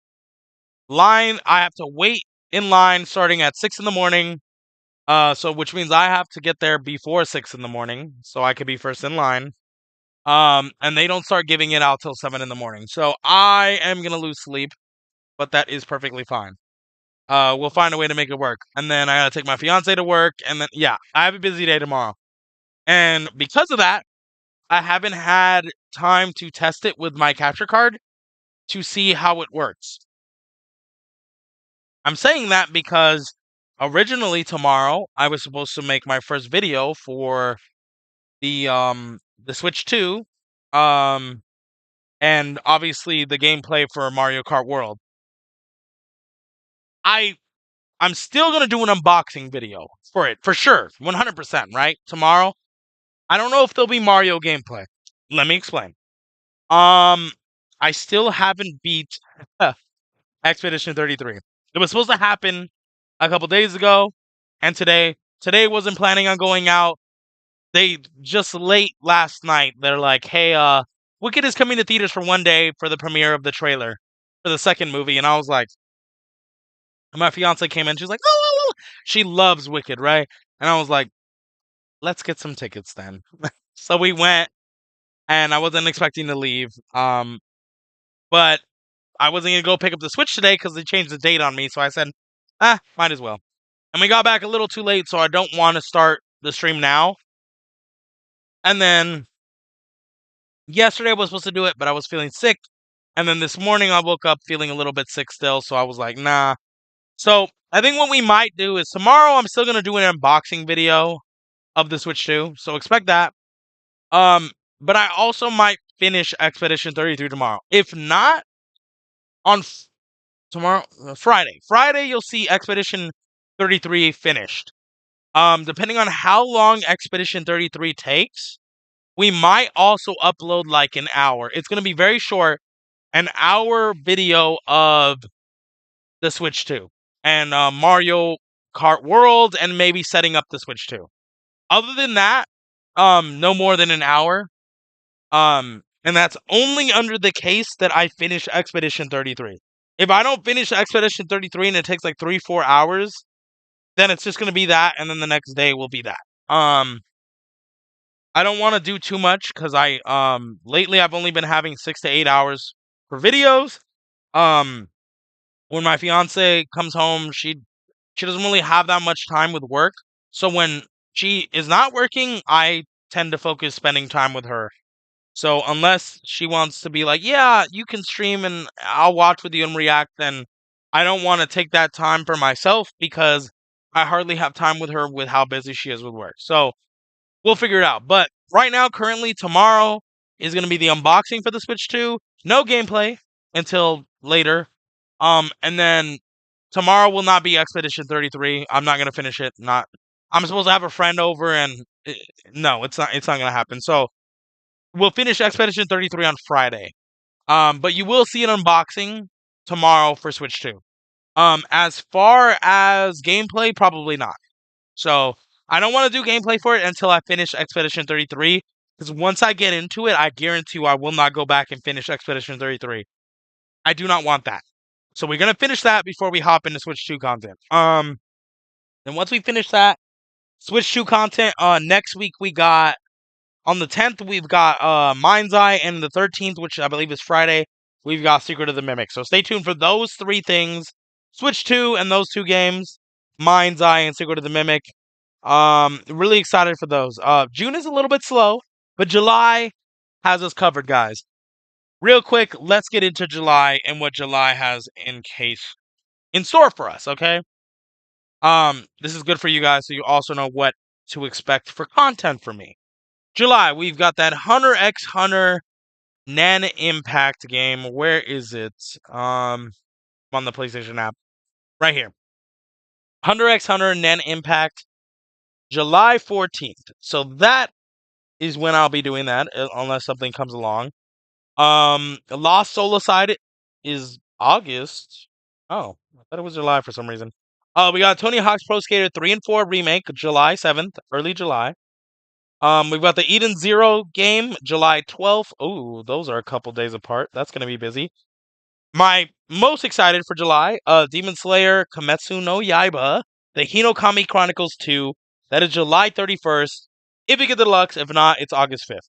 I have to wait in line starting at 6 in the morning. So which means I have to get there before 6 in the morning so I could be first in line. And they don't start giving it out till 7 in the morning. So I am going to lose sleep, but that is perfectly fine. We'll find a way to make it work. And then I got to take my fiance to work. And then, yeah, I have a busy day tomorrow. And because of that, I haven't had time to test it with my capture card to see how it works. I'm saying that because originally tomorrow I was supposed to make my first video for the Switch 2, and obviously the gameplay for Mario Kart World. I'm still gonna do an unboxing video for it, for sure, 100%, right? Tomorrow. I don't know if there'll be Mario gameplay. Let me explain. I still haven't beat Expedition 33. It was supposed to happen a couple days ago, and today wasn't planning on going out. They just late last night, they're like, hey, Wicked is coming to theaters for one day for the premiere of the trailer for the second movie. And I was like, my fiance came in, she's like, oh, she loves Wicked, right? And I was like, let's get some tickets then. So we went, and I wasn't expecting to leave. But I wasn't going to go pick up the Switch today because they changed the date on me. So I said, might as well. And we got back a little too late, so I don't want to start the stream now. And then yesterday I was supposed to do it, but I was feeling sick. And then this morning I woke up feeling a little bit sick still, so I was like, nah. So I think what we might do is tomorrow I'm still going to do an unboxing video of the Switch 2, so expect that. But I also might finish Expedition 33 tomorrow. If not, on Friday. Friday you'll see Expedition 33 finished. Depending on how long Expedition 33 takes, we might also upload like an hour. It's going to be very short, an hour video of the Switch 2 and Mario Kart World and maybe setting up the Switch 2. Other than that, no more than an hour. And that's only under the case that I finish Expedition 33. If I don't finish Expedition 33 and it takes like 3-4 hours, then it's just going to be that, and then the next day will be that. I don't want to do too much because lately I've only been having 6 to 8 hours for videos. When my fiance comes home, she doesn't really have that much time with work. So when she is not working, I tend to focus spending time with her. So unless she wants to be like, yeah, you can stream and I'll watch with you and react, then I don't want to take that time for myself because I hardly have time with her with how busy she is with work. So we'll figure it out. But right now, currently, tomorrow is going to be the unboxing for the Switch 2. No gameplay until later. And then tomorrow will not be Expedition 33. I'm not going to finish it. I'm supposed to have a friend over, and no, it's not going to happen. So we'll finish Expedition 33 on Friday. But you will see an unboxing tomorrow for Switch 2. As far as gameplay, probably not. So I don't want to do gameplay for it until I finish Expedition 33. Because once I get into it, I guarantee you I will not go back and finish Expedition 33. I do not want that. So we're going to finish that before we hop into Switch 2 content. And once we finish that, Switch 2 content, next week we got, on the 10th, we've got Mind's Eye, and the 13th, which I believe is Friday, we've got Secret of the Mimic. So stay tuned for those 3 things. Switch 2 and those 2 games, Mind's Eye and Secret of the Mimic. Really excited for those. June is a little bit slow, but July has us covered, guys. Real quick, let's get into July and what July has in store for us, okay? This is good for you guys, so you also know what to expect for content from me. July, we've got that Hunter x Hunter Nan Impact game. Where is it? On the PlayStation app. Right here. Hunter x Hunter Nen Impact, July 14th. So that is when I'll be doing that, unless something comes along. Lost Soulacide is August. Oh, I thought it was July for some reason. We got Tony Hawk's Pro Skater 3 and 4 remake, July 7th, early July. We've got the Eden Zero game, July 12th. Oh, those are a couple days apart. That's gonna be busy. My most excited for July, Demon Slayer Kimetsu no Yaiba, the Hinokami Chronicles 2. That is July 31st. If you get the deluxe, if not, it's August 5th.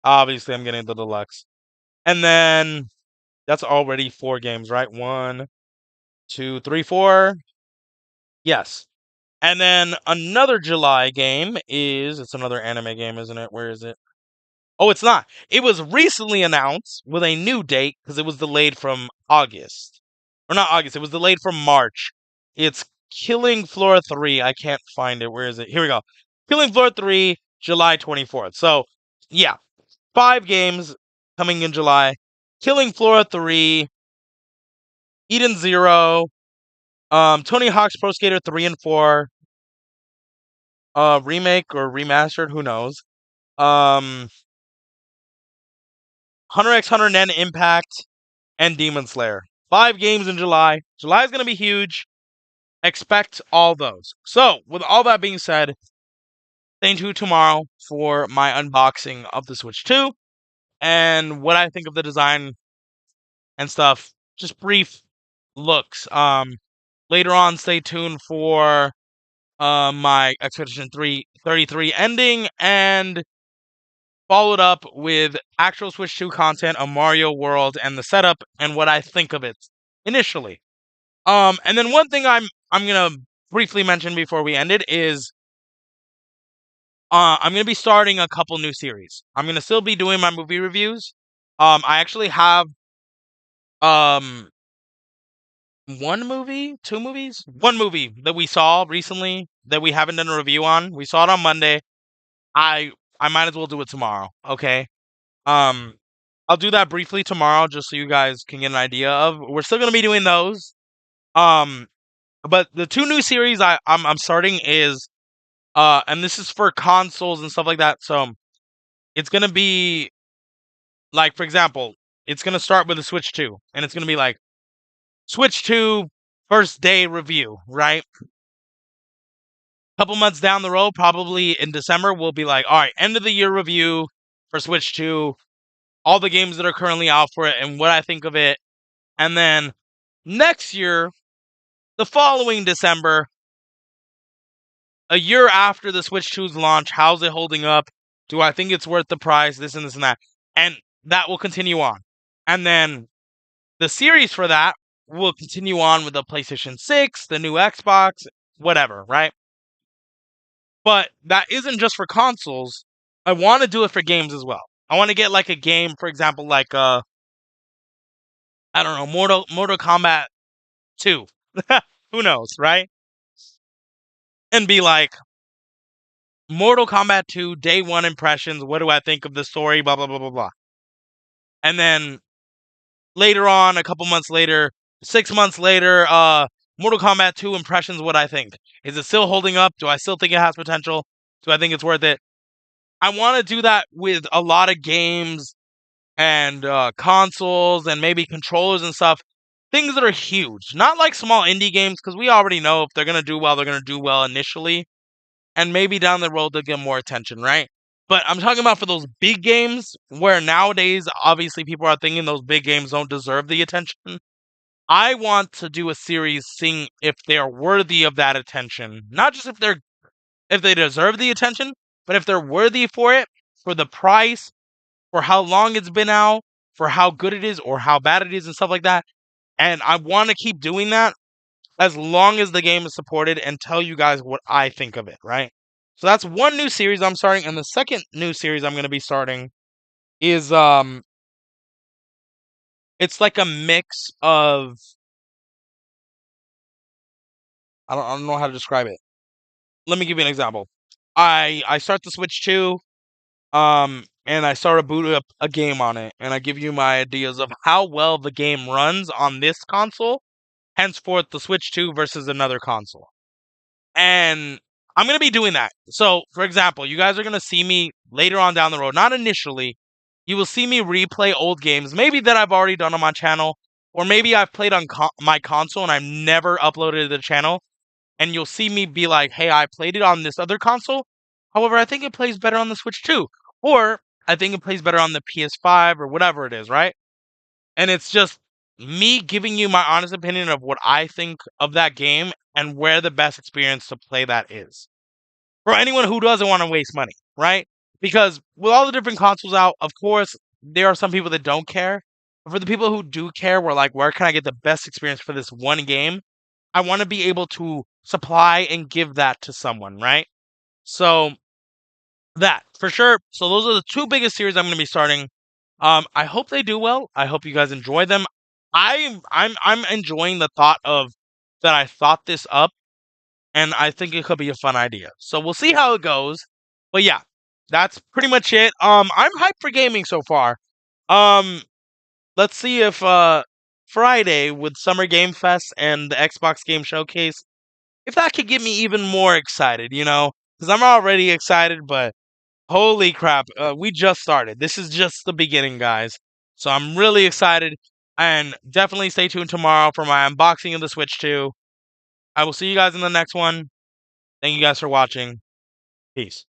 Obviously, I'm getting the deluxe. And then that's already 4 games, right? 1, 2, 3, 4. Yes. And then another July game it's another anime game, isn't it? Where is it? Oh, it's not. It was recently announced with a new date because it was delayed from August. Or not August, it was delayed from March. It's Killing Floor 3. I can't find it. Where is it? Here we go. Killing Floor 3, July 24th. So, yeah. 5 games coming in July. Killing Floor 3, Eden Zero, Tony Hawk's Pro Skater 3 and 4, remake or remastered, who knows. Hunter x Hunter Nen Impact, and Demon Slayer. 5 games in July. July is going to be huge. Expect all those. So, with all that being said, stay tuned tomorrow for my unboxing of the Switch 2 and what I think of the design and stuff. Just brief looks. Later on, stay tuned for my Expedition 33 ending and followed up with actual Switch 2 content, a Mario World, and the setup and what I think of it initially. And then one thing I'm gonna briefly mention before we end it is I'm gonna be starting a couple new series. I'm gonna still be doing my movie reviews. I actually have 1 movie, 2 movies, 1 movie that we saw recently that we haven't done a review on. We saw it on Monday. I might as well do it tomorrow, okay? I'll do that briefly tomorrow just so you guys can get an idea of. We're still gonna be doing those. But the 2 new series I'm starting is and this is for consoles and stuff like that. So it's gonna be like, for example, it's gonna start with the Switch 2, and it's gonna be like Switch 2 first day review, right? Couple months down the road, probably in December, we'll be like, all right, end of the year review for Switch 2, all the games that are currently out for it and what I think of it. And then next year, the following December, a year after the Switch 2's launch, how's it holding up? Do I think it's worth the price? This and this and that. And that will continue on. And then the series for that will continue on with the PlayStation 6, the new Xbox, whatever, right? But that isn't just for consoles. I want to do it for games as well. I want to get like a game, for example, like I don't know, Mortal Kombat 2. Who knows, right? And be like, Mortal Kombat 2, day 1 impressions. What do I think of the story? Blah, blah, blah, blah, blah. And then later on, a couple months later, 6 months later, Mortal Kombat 2 impressions, what I think. Is it still holding up? Do I still think it has potential? Do I think it's worth it? I want to do that with a lot of games and consoles and maybe controllers and stuff. Things that are huge. Not like small indie games, because we already know if they're going to do well, they're going to do well initially. And maybe down the road, they'll get more attention, right? But I'm talking about for those big games, where nowadays, obviously, people are thinking those big games don't deserve the attention. I want to do a series seeing if they're worthy of that attention. Not just if they deserve the attention, but if they're worthy for it, for the price, for how long it's been out, for how good it is or how bad it is and stuff like that. And I want to keep doing that as long as the game is supported and tell you guys what I think of it, right? So that's 1 new series I'm starting, and the second new series I'm going to be starting is it's like a mix of I don't know how to describe it. Let me give you an example. I start the Switch 2, and I start to boot up a game on it, and I give you my ideas of how well the game runs on this console, henceforth the Switch 2 versus another console. And I'm going to be doing that. So, for example, you guys are going to see me later on down the road, not initially. You will see me replay old games, maybe that I've already done on my channel, or maybe I've played on my console and I've never uploaded to the channel. And you'll see me be like, hey, I played it on this other console. However, I think it plays better on the Switch too. Or I think it plays better on the PS5 or whatever it is, right? And it's just me giving you my honest opinion of what I think of that game and where the best experience to play that is. For anyone who doesn't want to waste money, right? Because with all the different consoles out, of course, there are some people that don't care. But for the people who do care, we're like, where can I get the best experience for this one game? I want to be able to supply and give that to someone, right? So that for sure. So those are the two biggest series I'm going to be starting. I hope they do well. I hope you guys enjoy them. I'm enjoying the thought of that I thought this up, and I think it could be a fun idea. So we'll see how it goes. But yeah, that's pretty much it. I'm hyped for gaming so far. Let's see if Friday with Summer Game Fest and the Xbox Game Showcase, if that could get me even more excited, you know, because I'm already excited, but holy crap, we just started. This is just the beginning, guys. So I'm really excited, and definitely stay tuned tomorrow for my unboxing of the Switch 2. I will see you guys in the next one. Thank you guys for watching. Peace.